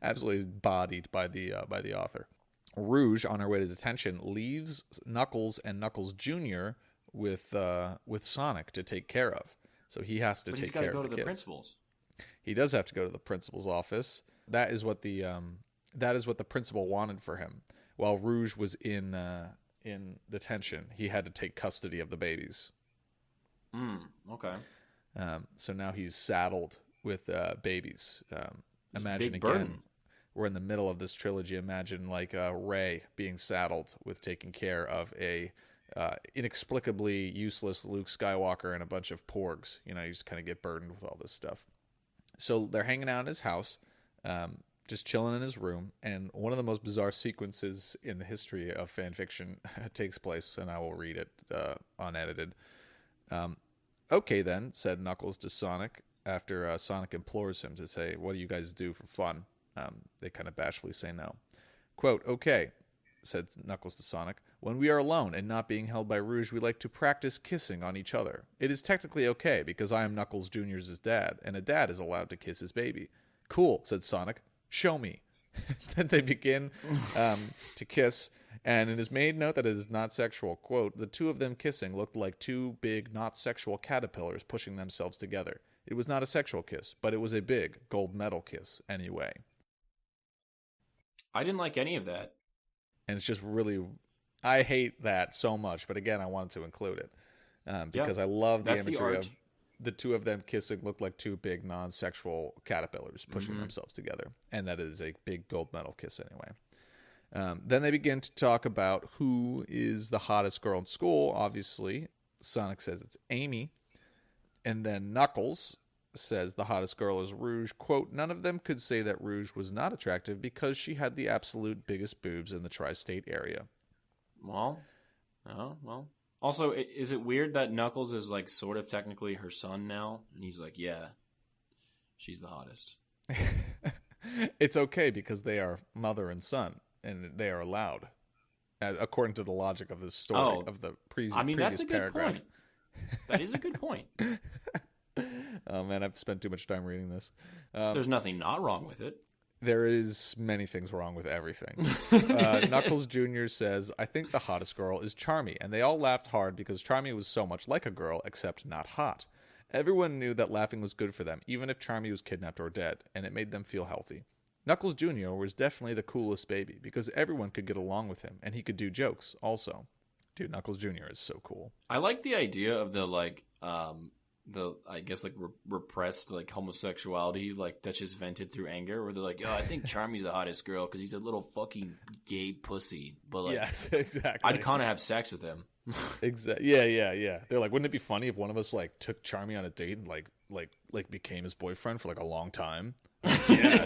absolutely bodied by the author. Rouge, on her way to detention, leaves Knuckles and Knuckles Jr. with Sonic to take care of. So he has to take care of the kids. But he's got to go to the principal's. He does have to go to the principal's office. That is what the principal wanted for him. While Rouge was in detention, he had to take custody of the babies. Okay. So now he's saddled with babies. Imagine again, burden. We're in the middle of this trilogy. Imagine like Rey being saddled with taking care of a inexplicably useless Luke Skywalker and a bunch of porgs. You just kind of get burdened with all this stuff. So they're hanging out in his house, just chilling in his room, and one of the most bizarre sequences in the history of fan fiction takes place, and I will read it unedited. "Okay then," said Knuckles to Sonic after Sonic implores him to say, "What do you guys do for fun?" They kind of bashfully say no. Quote, "Okay," said Knuckles to Sonic, "when we are alone and not being held by Rouge, we like to practice kissing on each other. It is technically okay because I am Knuckles Jr.'s dad, and a dad is allowed to kiss his baby." "Cool," said Sonic. "Show me." Then they begin to kiss, and it is made note that it is not sexual. Quote, "The two of them kissing looked like two big, not sexual caterpillars pushing themselves together. It was not a sexual kiss, but it was a big gold medal kiss anyway." I didn't like any of that. And it's just really, I hate that so much. But again, I wanted to include it because I love the imagery of the two of them kissing look like two big non-sexual caterpillars pushing themselves together. And that is a big gold medal kiss anyway. Then they begin to talk about who is the hottest girl in school. Obviously, Sonic says it's Amy. And then Knuckles says the hottest girl is Rouge. Quote, "None of them could say that Rouge was not attractive because she had the absolute biggest boobs in the tri-state area." Well. Also, is it weird that Knuckles is like sort of technically her son now? And he's like, yeah, she's the hottest. It's okay because they are mother and son, and they are allowed, according to the logic of this story, of the previous that's a good paragraph. point. That is a good point. Oh, man, I've spent too much time reading this. There's nothing not wrong with it. There is many things wrong with everything. Knuckles Jr. says, "I think the hottest girl is Charmy," and they all laughed hard because Charmy was so much like a girl, except not hot. Everyone knew that laughing was good for them, even if Charmy was kidnapped or dead, and it made them feel healthy. Knuckles Jr. was definitely the coolest baby because everyone could get along with him, and he could do jokes also. Dude, Knuckles Jr. is so cool. I like the idea of the I guess like repressed like homosexuality like that's just vented through anger, where they're like, "Oh, I think Charmy's the hottest girl because he's a little fucking gay pussy." But like, yes, exactly. I'd kind of have sex with him. Exactly. Yeah. They're like, wouldn't it be funny if one of us like took Charmy on a date and like became his boyfriend for like a long time? Yeah,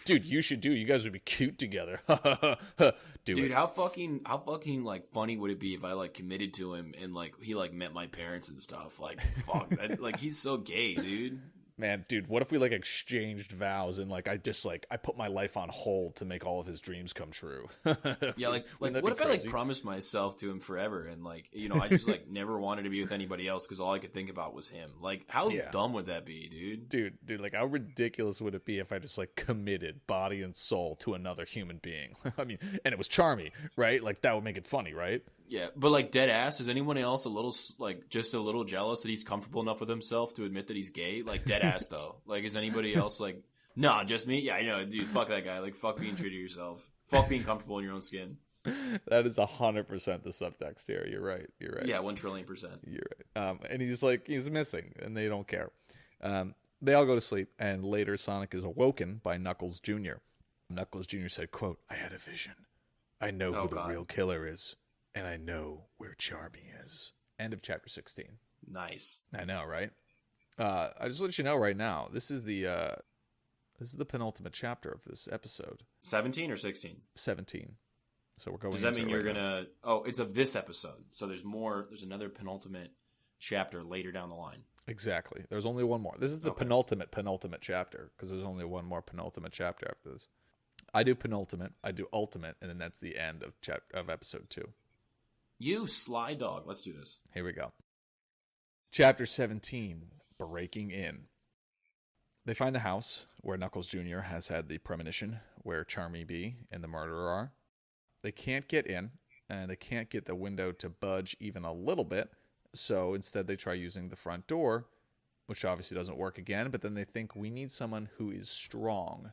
dude, you should do. You guys would be cute together. Dude, it. How fucking like funny would it be if I like committed to him and like he like met my parents and stuff? Like, fuck, like he's so gay, dude. Man, dude, what if we like exchanged vows and like I put my life on hold to make all of his dreams come true? Yeah, like what if I like promised myself to him forever and like I just like never wanted to be with anybody else because all I could think about was him. Like, how dumb would that be, dude? Dude, like how ridiculous would it be if I just like committed body and soul to another human being? I mean, and it was Charmy, right? Like that would make it funny, right? Yeah, but like dead ass, is anyone else just a little jealous that he's comfortable enough with himself to admit that he's gay? Like dead ass though. Like is anybody else like, nah, just me? Yeah, I know, dude, fuck that guy. Like fuck being true to yourself. Fuck being comfortable in your own skin. That is 100% the subtext here. You're right. Yeah, 1,000,000,000,000%. You're right. And he's missing and they don't care. They all go to sleep and later Sonic is awoken by Knuckles Jr. Knuckles Jr. said, quote, "I had a vision. I know who the real killer is. And I know where Charmy is." End of chapter 16. Nice. I know, right? I just let you know right now. This is the penultimate chapter of this episode. 17 or 16? 17. So we're going. Does that mean you're gonna? Oh, it's of this episode. So there's more. There's another penultimate chapter later down the line. Exactly. There's only one more. This is the penultimate chapter because there's only one more penultimate chapter after this. I do penultimate. I do ultimate, and then that's the end of episode 2. You sly dog. Let's do this. Here we go. Chapter 17, Breaking In. They find the house where Knuckles Jr. has had the premonition, where Charmy B and the murderer are. They can't get in, and they can't get the window to budge even a little bit, so instead they try using the front door, which obviously doesn't work again, but then they think we need someone who is strong,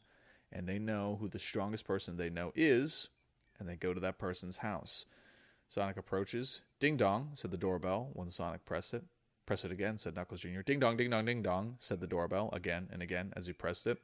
and they know who the strongest person they know is, and they go to that person's house. Sonic approaches. Ding dong, said the doorbell when Sonic pressed it. Press it again, said Knuckles Jr. Ding dong, ding dong, ding dong, said the doorbell again and again as he pressed it,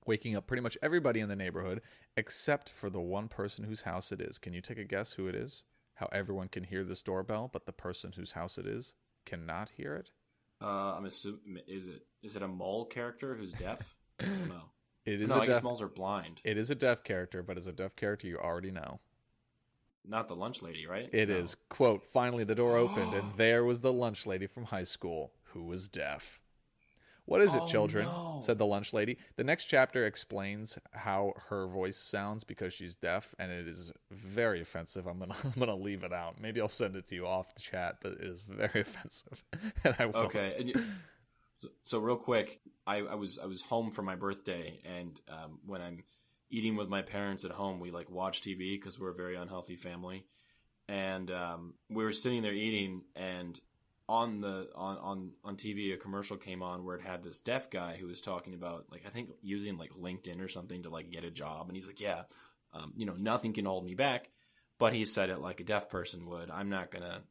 waking up pretty much everybody in the neighborhood except for the one person whose house it is. Can you take a guess who it is? How everyone can hear this doorbell, but the person whose house it is cannot hear it? I'm assuming, is it a mole character who's deaf? I don't know. I guess moles are blind. It is a deaf character, but as a deaf character you already know. Not the lunch lady, right? It is. Quote, finally the door opened, and there was the lunch lady from high school, who was deaf. What is it, children? No. Said the lunch lady. The next chapter explains how her voice sounds because she's deaf, and it is very offensive. I'm gonna leave it out. Maybe I'll send it to you off the chat, but it is very offensive. And I won't. Okay. So real quick, I was home for my birthday, and when I'm eating with my parents at home, we like watch TV because we're a very unhealthy family, and we were sitting there eating, and on TV a commercial came on where it had this deaf guy who was talking about like I think using like LinkedIn or something to like get a job, and he's like, yeah, nothing can hold me back, but he said it like a deaf person would. I'm not gonna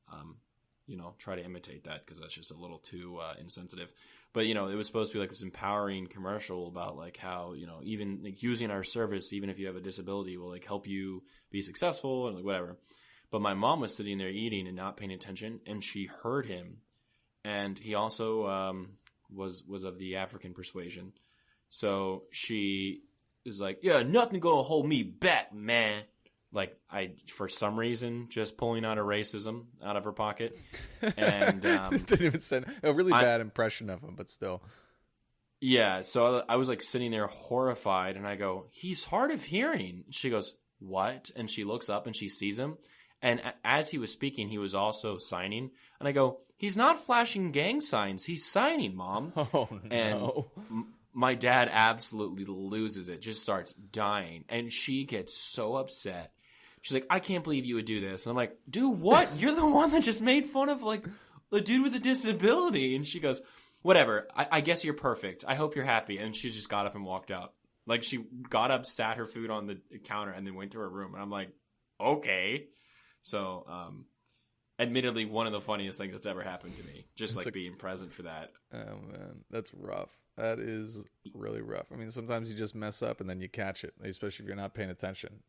try to imitate that because that's just a little too insensitive. But, it was supposed to be like this empowering commercial about like how, even like using our service, even if you have a disability, will like help you be successful and like whatever. But my mom was sitting there eating and not paying attention, and she heard him. And he also was of the African persuasion. So she is like, yeah, nothing gonna hold me back, man. Like for some reason, just pulling out a racism out of her pocket, and just didn't even send a really bad impression of him, but still. Yeah, so I was like sitting there horrified, and I go, "He's hard of hearing." She goes, "What?" And she looks up and she sees him, and as he was speaking, he was also signing, and I go, "He's not flashing gang signs; he's signing, Mom." Oh no! And my dad absolutely loses it, just starts dying, and she gets so upset. She's like, I can't believe you would do this. And I'm like, dude, what? You're the one that just made fun of, like, the dude with a disability. And she goes, whatever. I guess you're perfect. I hope you're happy. And she just got up and walked out. Like, she got up, sat her food on the counter, and then went to her room. And I'm like, okay. So, admittedly, one of the funniest things that's ever happened to me. Just, like, being present for that. Oh, man. That's rough. That is really rough. I mean, sometimes you just mess up, and then you catch it, especially if you're not paying attention.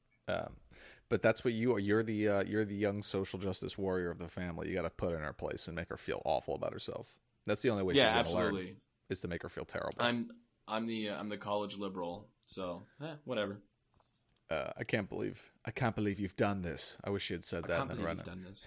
But that's what you are. You're the young social justice warrior of the family. You got to put her in her place and make her feel awful about herself. That's the only way she's going to learn is to make her feel terrible. I'm the college liberal, so whatever. I can't believe you've done this. I wish you had said that and then run it. Done this.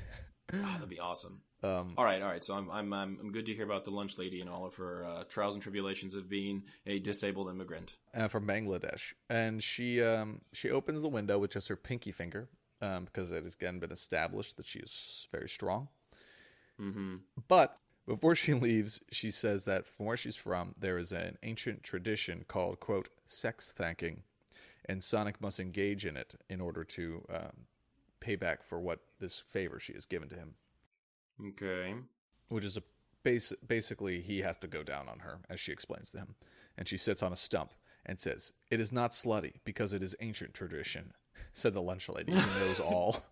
Oh, that'd be awesome. All right. So I'm good to hear about the lunch lady and all of her trials and tribulations of being a disabled immigrant from Bangladesh, and she opens the window with just her pinky finger because it has again been established that she is very strong. Mm-hmm. But before she leaves, she says that from where she's from, there is an ancient tradition called, quote, sex thanking, and Sonic must engage in it in order to pay back for what this favor she has given to him. Okay. Which is basically he has to go down on her, as she explains to him. And she sits on a stump and says, "It is not slutty because it is ancient tradition," said the lunch lady who knows all.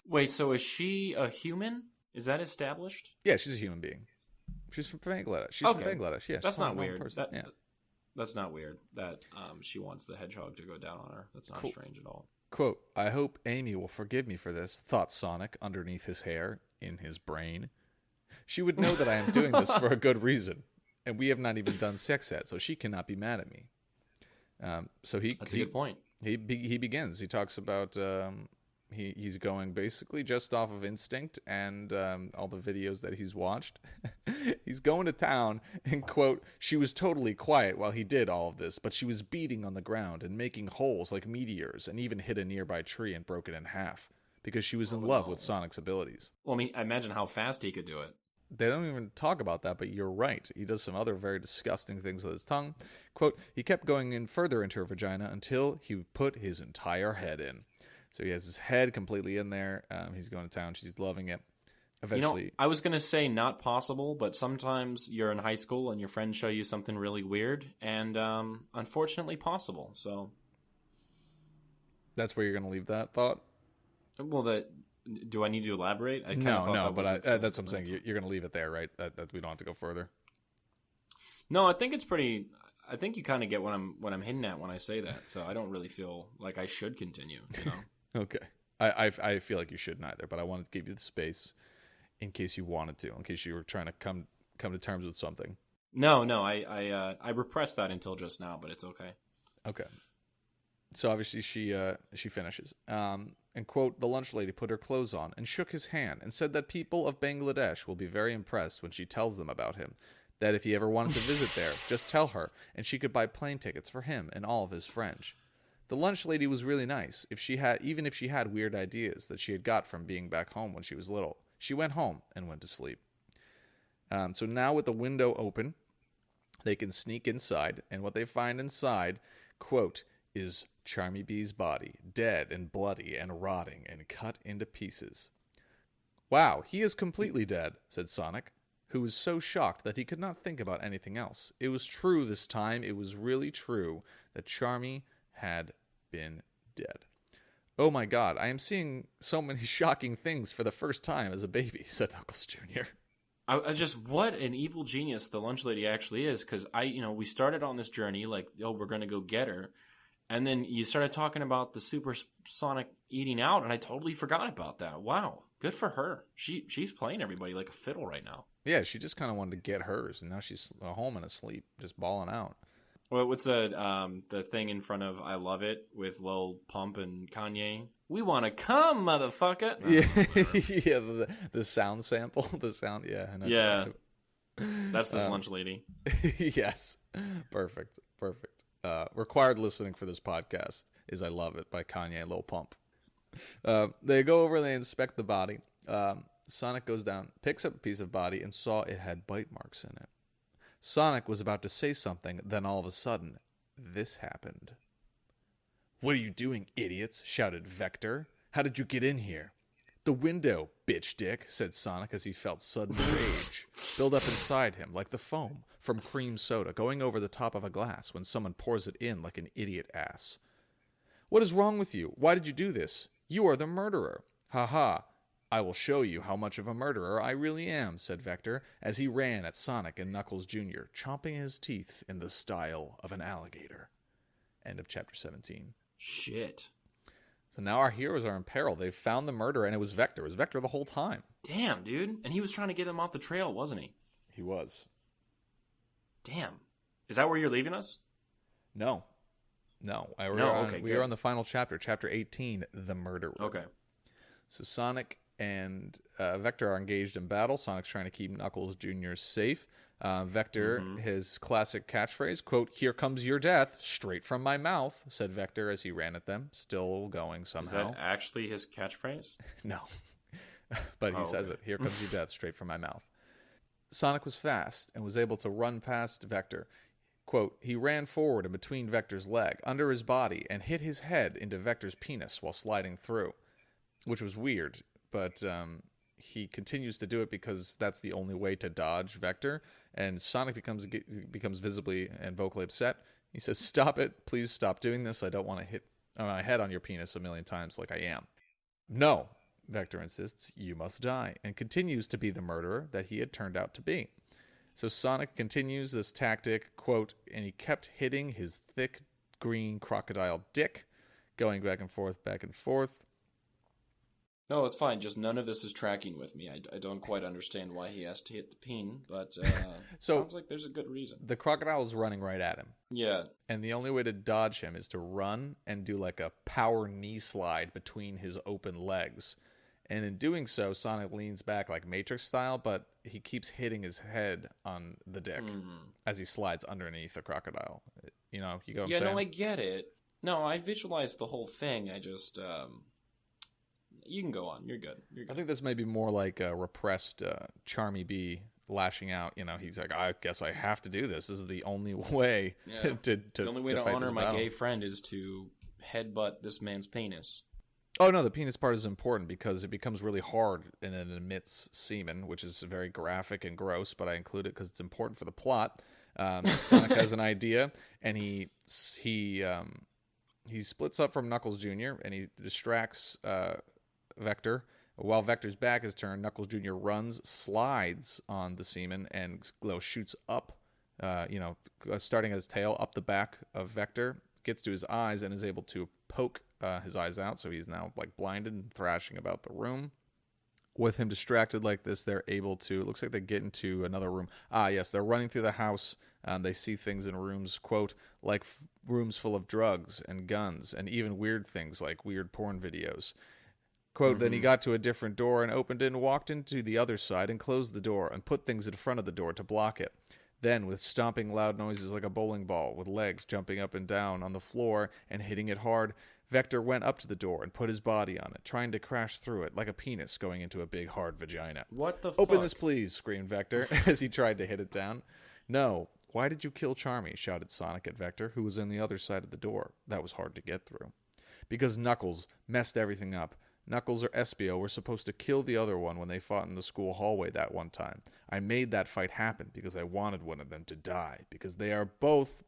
Wait, so is she a human? Is that established? Yeah, she's a human being. She's from Bangladesh. She's from Bangladesh. Yeah, that's not weird. Yeah. That's not weird that she wants the hedgehog to go down on her. That's not strange at all. Quote, "I hope Amy will forgive me for this," thought Sonic underneath his hair in his brain. "She would know that I am doing this for a good reason, and we have not even done sex yet, so she cannot be mad at me." That's a good point. He begins. He talks about he's going basically just off of instinct and all the videos that he's watched. He's going to town and, quote, "She was totally quiet while he did all of this, but she was beating on the ground and making holes like meteors and even hit a nearby tree and broke it in half because she was in love with Sonic's abilities." Well, I mean, imagine how fast he could do it. They don't even talk about that, but you're right. He does some other very disgusting things with his tongue. Quote, "He kept going in further into her vagina until he put his entire head in." So he has his head completely in there. He's going to town. She's loving it. Eventually, I was going to say not possible, but sometimes you're in high school and your friends show you something really weird, and unfortunately possible. So that's where you're going to leave that thought? Well, do I need to elaborate? No, but that's what I'm saying. You're going to leave it there, right? That we don't have to go further. No, I think it's pretty. I think you kind of get what I'm hinting at when I say that. So I don't really feel like I should continue. You know? Okay. I feel like you shouldn't either, but I wanted to give you the space in case you wanted to, in case you were trying to come to terms with something. No, I repressed that until just now, but it's okay. Okay. So obviously she finishes. And, quote, "The lunch lady put her clothes on and shook his hand and said that people of Bangladesh will be very impressed when she tells them about him. That if he ever wanted to visit there, just tell her, and she could buy plane tickets for him and all of his friends. The lunch lady was really nice, even if she had weird ideas that she had got from being back home when she was little. She went home and went to sleep." So now with the window open, they can sneak inside, and what they find inside, quote, is Charmy Bee's body, dead and bloody and rotting and cut into pieces. "Wow, he is completely dead," said Sonic, who was so shocked that he could not think about anything else. It was true this time. It was really true that Charmy had been dead. "Oh my God, I am seeing so many shocking things for the first time as a baby," said Knuckles Jr. I just, what an evil genius the lunch lady actually is, because we started on this journey like, we're going to go get her, and then you started talking about the supersonic eating out, and I totally forgot about that. Wow, good for her. She's playing everybody like a fiddle right now. Yeah, she just kind of wanted to get hers, and now she's home and asleep, just balling out. Well, what's the thing in front of "I Love It" with Lil Pump and Kanye? "We want to come, motherfucker." Yeah, the sound sample, the sound. Yeah, I know. Yeah, that's this lunch lady. Yes, perfect. Required listening for this podcast is "I Love It" by Kanye and Lil Pump. They go over and they inspect the body. Sonic goes down, picks up a piece of body, and saw it had bite marks in it. Sonic was about to say something, then all of a sudden, this happened. "What are you doing, idiots?" shouted Vector. "How did you get in here?" "The window, bitch dick," said Sonic as he felt sudden rage build up inside him like the foam from cream soda going over the top of a glass when someone pours it in like an idiot ass. "What is wrong with you? Why did you do this? You are the murderer. Ha ha. I will show you how much of a murderer I really am," said Vector, as he ran at Sonic and Knuckles Jr., chomping his teeth in the style of an alligator. End of chapter 17. Shit. So now our heroes are in peril. They've found the murderer, and it was Vector. It was Vector the whole time. Damn, dude. And he was trying to get them off the trail, wasn't he? He was. Damn. Is that where you're leaving us? No. Okay, we are on the final chapter, chapter 18, The Murderer. Okay. So Sonic and Vector are engaged in battle. Sonic's trying to keep Knuckles Jr. safe. Vector, his classic catchphrase, quote, "Here comes your death, straight from my mouth," said Vector as he ran at them, still going somehow. Is that actually his catchphrase? No. But he says it. "Here comes your death, straight from my mouth." Sonic was fast and was able to run past Vector. Quote, "He ran forward and between Vector's leg, under his body, and hit his head into Vector's penis while sliding through," which was weird, but he continues to do it because that's the only way to dodge Vector, and Sonic becomes visibly and vocally upset. He says, "Stop it. Please stop doing this. I don't want to hit my head on your penis a million times like I am." "No," Vector insists, "you must die," and continues to be the murderer that he had turned out to be. So Sonic continues this tactic, quote, "and he kept hitting his thick green crocodile dick, going back and forth, back and forth." No, it's fine. Just none of this is tracking with me. I don't quite understand why he has to hit the peen, but sounds like there's a good reason. The crocodile is running right at him. Yeah. And the only way to dodge him is to run and do like a power knee slide between his open legs. And in doing so, Sonic leans back like Matrix style, but he keeps hitting his head on the dick as he slides underneath the crocodile. You know, you go what I'm saying? Yeah, no, I get it. No, I visualized the whole thing. I just... You can go on. You're good. I think this may be more like a repressed Charmy B lashing out. You know, he's like, "I guess I have to do this. This is the only way to The only way to honor my gay friend is to headbutt this man's penis." Oh, no, the penis part is important because it becomes really hard and it emits semen, which is very graphic and gross, but I include it because it's important for the plot. Sonic has an idea, and he splits up from Knuckles Jr., and he distracts Vector. While Vector's back is turned, Knuckles Jr. runs, slides on the semen, and shoots up, starting at his tail, up the back of Vector, gets to his eyes, and is able to poke his eyes out, so he's now like blinded and thrashing about the room. With him distracted like this, they're able to, it looks like they get into another room. Yes, they're running through the house. They see things in rooms, quote, like rooms full of drugs and guns, and even weird things like weird porn videos. Quote, "Then he got to a different door and opened it and walked into the other side and closed the door and put things in front of the door to block it. Then, with stomping loud noises like a bowling ball, with legs jumping up and down on the floor and hitting it hard, Vector went up to the door and put his body on it, trying to crash through it like a penis going into a big hard vagina." What the fuck? "Open this, please," screamed Vector as he tried to hit it down. "No. Why did you kill Charmy?" shouted Sonic at Vector, who was on the other side of the door. That was hard to get through. "Because Knuckles messed everything up. Knuckles or Espio were supposed to kill the other one when they fought in the school hallway that one time. I made that fight happen because I wanted one of them to die, because they are both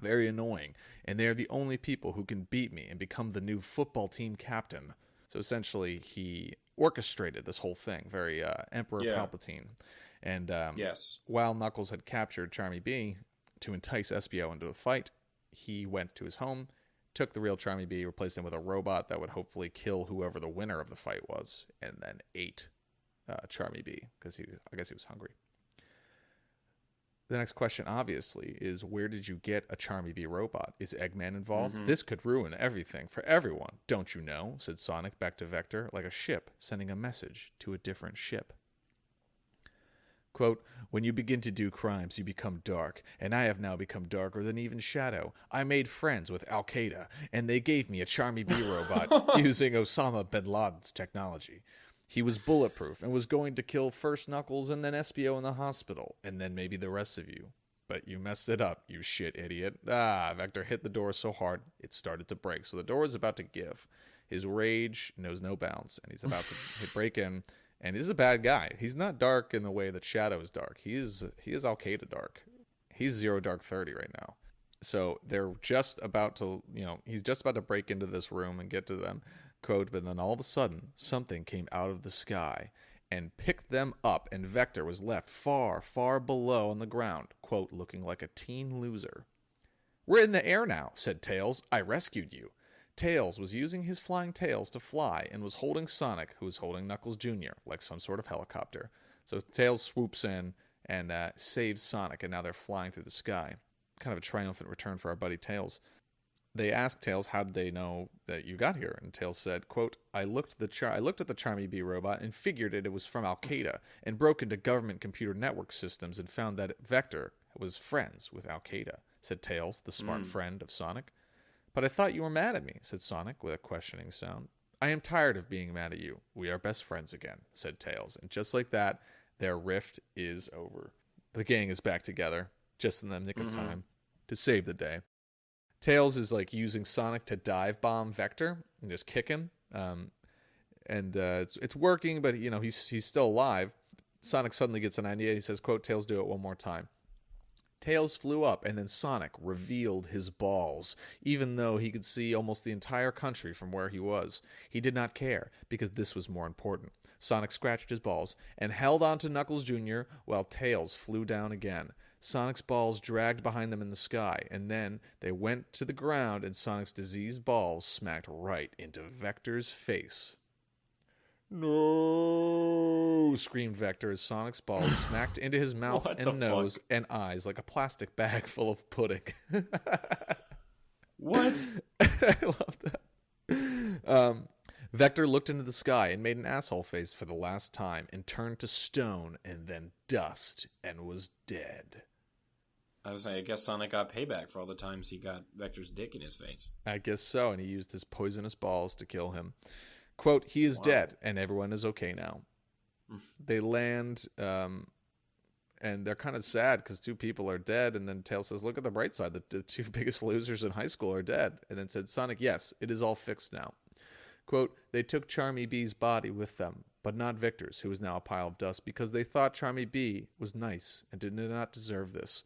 very annoying, and they are the only people who can beat me and become the new football team captain." So essentially, he orchestrated this whole thing, very Emperor Palpatine. And yes. While Knuckles had captured Charmy B to entice Espio into the fight, he went to his home, took the real Charmy B, replaced him with a robot that would hopefully kill whoever the winner of the fight was, and then ate Charmy B, because I guess he was hungry. The next question, obviously, is where did you get a Charmy B robot? Is Eggman involved? This could ruin everything for everyone, don't you know? Said Sonic back to Vector, like a ship sending a message to a different ship. Quote, "When you begin to do crimes, you become dark, and I have now become darker than even Shadow. I made friends with Al-Qaeda, and they gave me a Charmy B robot using Osama bin Laden's technology. He was bulletproof and was going to kill first Knuckles and then Espio in the hospital, and then maybe the rest of you. But you messed it up, you shit idiot." Vector hit the door so hard, it started to break, so the door is about to give. His rage knows no bounds, and he's about to break in. And he's a bad guy. He's not dark in the way that Shadow is dark. He is Al-Qaeda dark. He's Zero Dark 30 right now. So they're just about to, he's just about to break into this room and get to them. Quote, "But then all of a sudden, something came out of the sky and picked them up, and Vector was left far, far below on the ground, quote, looking like a teen loser. "We're in the air now," said Tails. "I rescued you." Tails was using his flying tails to fly and was holding Sonic, who was holding Knuckles Jr., like some sort of helicopter. So Tails swoops in and saves Sonic, and now they're flying through the sky. kind of a triumphant return for our buddy Tails. They asked Tails, how did they know that you got here? And Tails said, quote, I looked at the Charmy Bee robot and figured it was from Al-Qaeda and broke into government computer network systems and found that Vector was friends with Al-Qaeda, said Tails, the smart friend of Sonic. But I thought you were mad at me, said Sonic with a questioning sound. I am tired of being mad at you. We are best friends again, said Tails. And just like that, their rift is over. The gang is back together, just in the nick of time, to save the day. Tails is like using Sonic to dive bomb Vector and just kick him, and it's working. But you know he's still alive. Sonic suddenly gets an idea. He says, "Quote, Tails, do it one more time." Tails flew up, and then Sonic revealed his balls. Even though he could see almost the entire country from where he was, he did not care because this was more important. Sonic scratched his balls and held on to Knuckles Jr. while Tails flew down again. Sonic's balls dragged behind them in the sky, and then they went to the ground, and Sonic's diseased balls smacked right into Vector's face. No! Screamed Vector as Sonic's balls smacked into his mouth and nose and eyes like a plastic bag full of pudding. What? I love that. Vector looked into the sky and made an asshole face for the last time and turned to stone and then dust and was dead. I was saying, I guess Sonic got payback for all the times he got Vector's dick in his face. I guess so, and he used his poisonous balls to kill him. Quote, he is dead, and everyone is okay now. They land, and they're kind of sad because 2 people are dead, and then Tails says, look at the bright side, the 2 biggest losers in high school are dead. And then said, Sonic, yes, it is all fixed now. Quote, they took Charmy Bee's body with them, but not Victor's, who is now a pile of dust, because they thought Charmy Bee was nice and did not deserve this.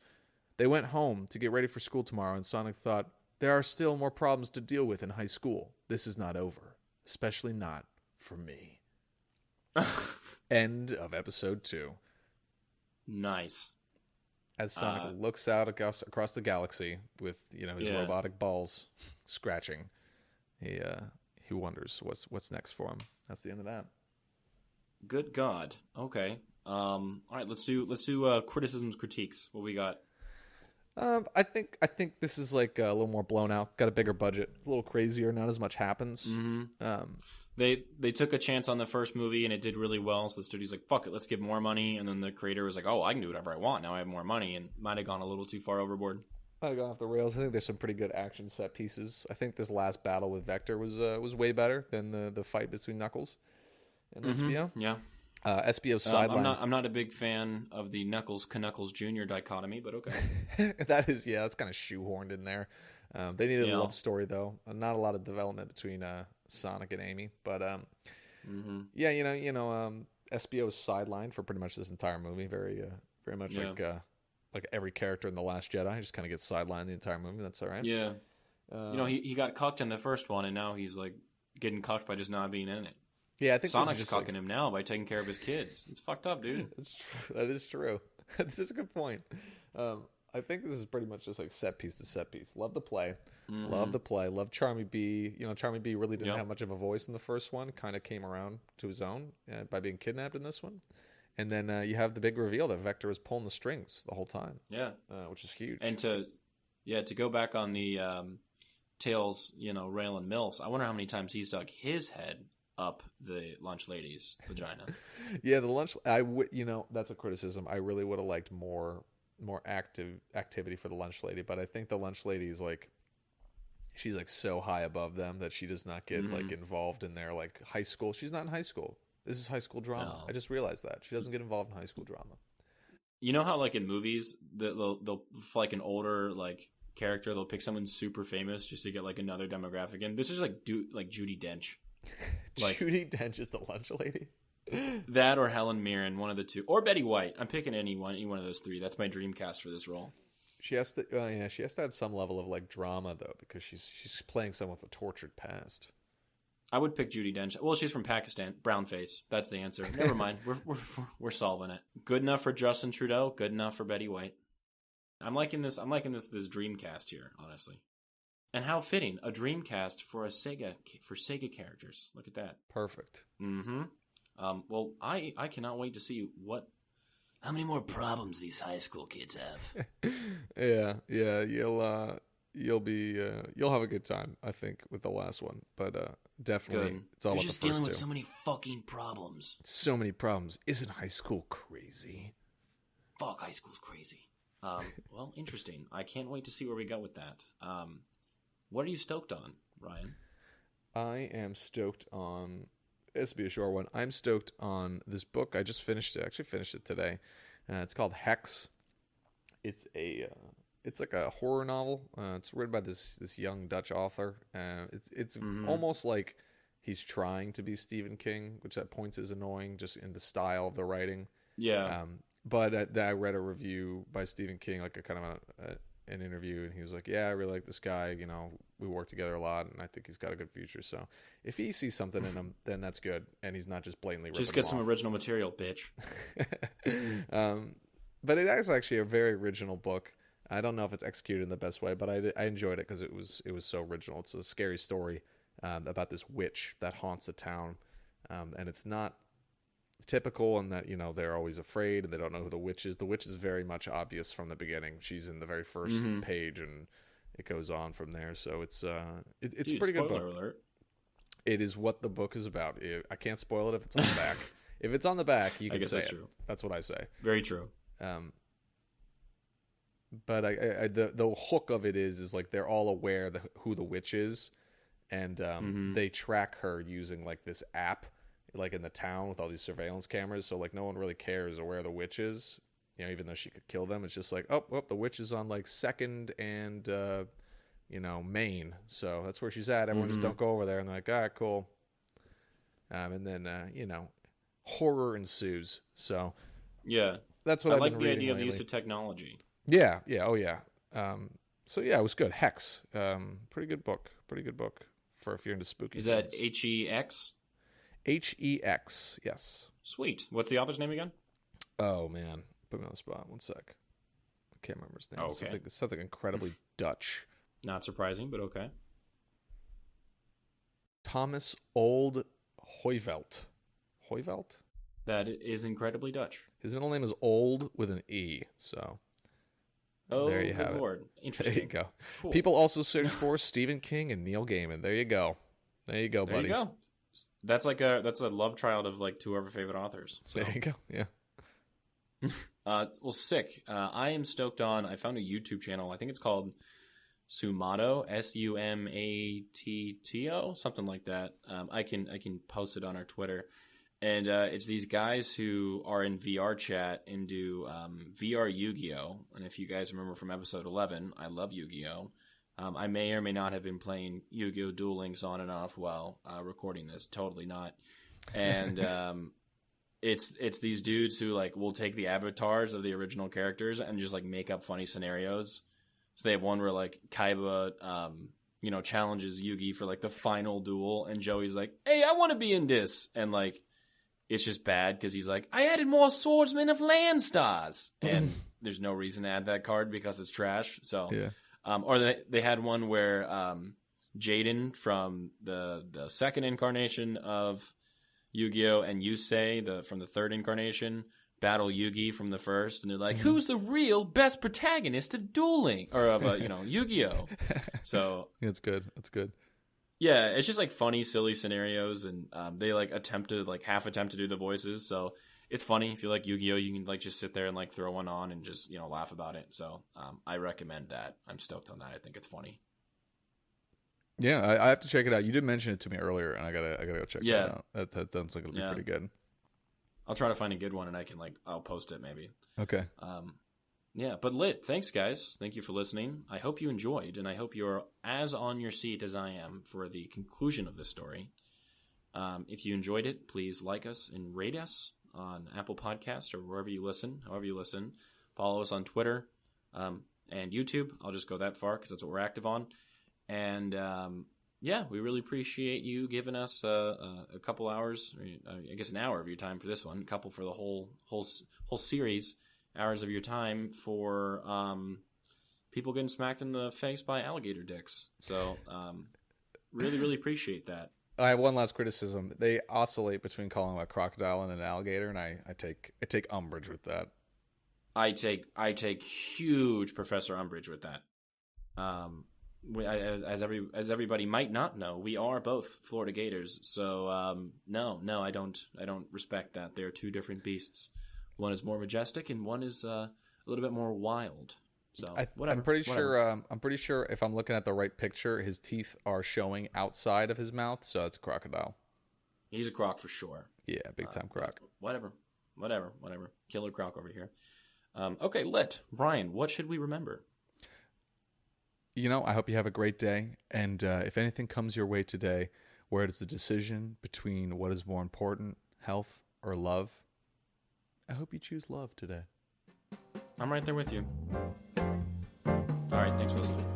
They went home to get ready for school tomorrow, and Sonic thought, there are still more problems to deal with in high school. This is not over. Especially not for me. End of episode 2. Nice. As Sonic looks out across the galaxy with his robotic balls scratching, he wonders what's next for him. That's the end of that. Good God. Okay. All right. Let's do criticisms, critiques. What we got? I think this is like a little more blown out. Got a bigger budget, a little crazier. Not as much happens. Mm-hmm. They took a chance on the first movie and it did really well. So the studio's like, "Fuck it, let's give more money." And then the creator was like, "Oh, I can do whatever I want now. I have more money," and might have gone a little too far overboard. Might have gone off the rails. I think there's some pretty good action set pieces. I think this last battle with Vector was way better than the fight between Knuckles and SBO. Yeah. SBO's sideline. I'm not a big fan of the Knuckles Jr. dichotomy, but okay. That's kind of shoehorned in there. They needed a love story though. Not a lot of development between Sonic and Amy, but SBO's sideline for pretty much this entire movie. Very much like every character in The Last Jedi, just kind of gets sidelined the entire movie. That's all right. Yeah. He got cucked in the first one, and now he's like getting cucked by just not being in it. Yeah, I think Sonic's just cucking him now by taking care of his kids. It's fucked up, dude. That's true. That is true. That's a good point. I think this is pretty much just like set piece to set piece. Love the play. Mm-hmm. Love the play. Love Charmy Bee. Charmy Bee really didn't have much of a voice in the first one. Kind of came around to his own by being kidnapped in this one. And then you have the big reveal that Vector was pulling the strings the whole time. Yeah. Which is huge. And to go back on the Tails, Raylan Mills, I wonder how many times he's stuck his head up the lunch lady's vagina. Yeah, the lunch. That's a criticism. I really would have liked more active activity for the lunch lady, but I think the lunch lady is like, she's like so high above them that she does not get like involved in their like high school. She's not in high school. This is high school drama. No. I just realized that she doesn't get involved in high school drama. You know how like in movies they'll like an older like character, they'll pick someone super famous just to get like another demographic in. This is like Judi Dench. Like, Judi Dench is the lunch lady. That or Helen Mirren, one of the two, or Betty White. I'm picking any one of those 3. That's my dream cast for this role. She has to, she has to have some level of like drama though, because she's playing someone with a tortured past. I would pick Judi Dench. Well, she's from Pakistan. Brown face. That's the answer. Never mind. We're solving it. Good enough for Justin Trudeau. Good enough for Betty White. I'm liking this dream cast here, honestly. And how fitting, a Dreamcast for Sega characters. Look at that. Perfect. Mm-hmm. Well, I cannot wait to see How many more problems these high school kids have? Yeah, you'll have a good time, I think, with the last one. But definitely, Good. it's all You're about just the first dealing with two. so many fucking problems. So many problems. Isn't high school crazy? Fuck, high school's crazy. Well, interesting. I can't wait to see where we go with that. What are you stoked on, Ryan? I am stoked on. This will be a short one. I'm stoked on this book. I just finished it. I actually finished it today. It's called Hex. It's like a horror novel. It's written by this young Dutch author. It's almost like he's trying to be Stephen King, which at points is annoying, just in the style of the writing. Yeah. But I read a review by Stephen King, like a kind of an interview, and he was like, "Yeah, I really like this guy. You know, we work together a lot, and I think he's got a good future. So if he sees something in him, then that's good, and he's not just blatantly ripping Just get him some off." original material, bitch. But it is actually a very original book. I don't know if it's executed in the best way, but I enjoyed it because it was so original. It's a scary story about this witch that haunts a town, and it's not typical in that, you know, they're always afraid and they don't know who the witch is. The witch is very much obvious from the beginning. She's in the very first page, and it goes on from there. So it's it's a pretty good book. Alert. It is what the book is about. I can't spoil it if it's on the back. If it's on the back, you can say that's it. true. That's what I say. Very true. But the hook of it is like they're all aware who the witch is, and they track her using like this app, like in the town with all these surveillance cameras. So like no one really cares where the witch is, you know, even though she could kill them. It's just like, oh, the witch is on like 2nd and Main, so that's where she's at. Everyone just don't go over there. And they're like, all right, cool. And then horror ensues. So yeah, that's what I I've like been the reading idea of the lately. use of technology. Yeah, oh yeah. So yeah, it was good. Hex, pretty good book for if you're into spooky. Is that things. HEX? HEX? Yes. Sweet. What's the author's name again? Oh man, put me on the spot. One sec. I can't remember his name. Okay. It's something incredibly Dutch. Not surprising, but okay. Thomas Old Hoyvelt. Hoyvelt? That is incredibly Dutch. His middle name is Old with an E. So Oh, there you good have Lord. it. Interesting. There you go. Cool. People also search for Stephen King and Neil Gaiman. There you go. There you go, buddy. There you go. That's a love child of like two of our favorite authors. So. There you go. Yeah. Well, sick. I am stoked on. I found a YouTube channel. I think it's called Sumato, Sumatto, something like that. I can post it on our Twitter, and it's these guys who are in VR chat and do VR Yu-Gi-Oh. And if you guys remember from episode 11, I love Yu-Gi-Oh. I may or may not have been playing Yu-Gi-Oh! Duel Links on and off while recording this. Totally not. And it's these dudes who like will take the avatars of the original characters and just like make up funny scenarios. So they have one where like Kaiba, challenges Yugi for like the final duel, and Joey's like, "Hey, I want to be in this," and like it's just bad because he's like, "I added more swordsmen of land stars," and there's no reason to add that card because it's trash. So Yeah. Or they had one where Jaden from the second incarnation of Yu-Gi-Oh! And Yusei from the third incarnation battle Yugi from the first, and they're like, "Who's the real best protagonist of dueling or of Yu-Gi-Oh?" So That's good. That's good. yeah, it's just like funny, silly scenarios, and they like half attempt to do the voices. So it's funny. If you like Yu-Gi-Oh, you can like just sit there and like throw one on and just laugh about it. So I recommend that. I'm stoked on that. I think it's funny. Yeah, I have to check it out. You did mention it to me earlier, and I gotta go check that out. That sounds like it'll be Yeah. pretty good. I'll try to find a good one, and I'll post it maybe. Okay. Yeah, but lit. Thanks, guys. Thank you for listening. I hope you enjoyed, and I hope you're as on your seat as I am for the conclusion of this story. If you enjoyed it, please like us and rate us on Apple Podcasts or wherever you listen, however you listen. Follow us on Twitter and YouTube. I'll just go that far because that's what we're active on. And yeah, we really appreciate you giving us a couple hours, I guess an hour of your time for this one, a couple for the whole series, hours of your time for people getting smacked in the face by alligator dicks. So really, really appreciate that. I have one last criticism. They oscillate between calling a crocodile and an alligator, and I take umbrage with that. I take huge Professor Umbrage with that. As everybody might not know, we are both Florida Gators. So no, I don't respect that. They're two different beasts. One is more majestic, and one is a little bit more wild. So whatever. I'm pretty sure if I'm looking at the right picture, his teeth are showing outside of his mouth, so that's a crocodile. He's a croc for sure. Yeah, big time croc. Whatever. Killer croc over here. Okay, lit. Brian, what should we remember? I hope you have a great day. And if anything comes your way today, where it's a decision between what is more important, health or love, I hope you choose love today. I'm right there with you. All right, thanks for listening.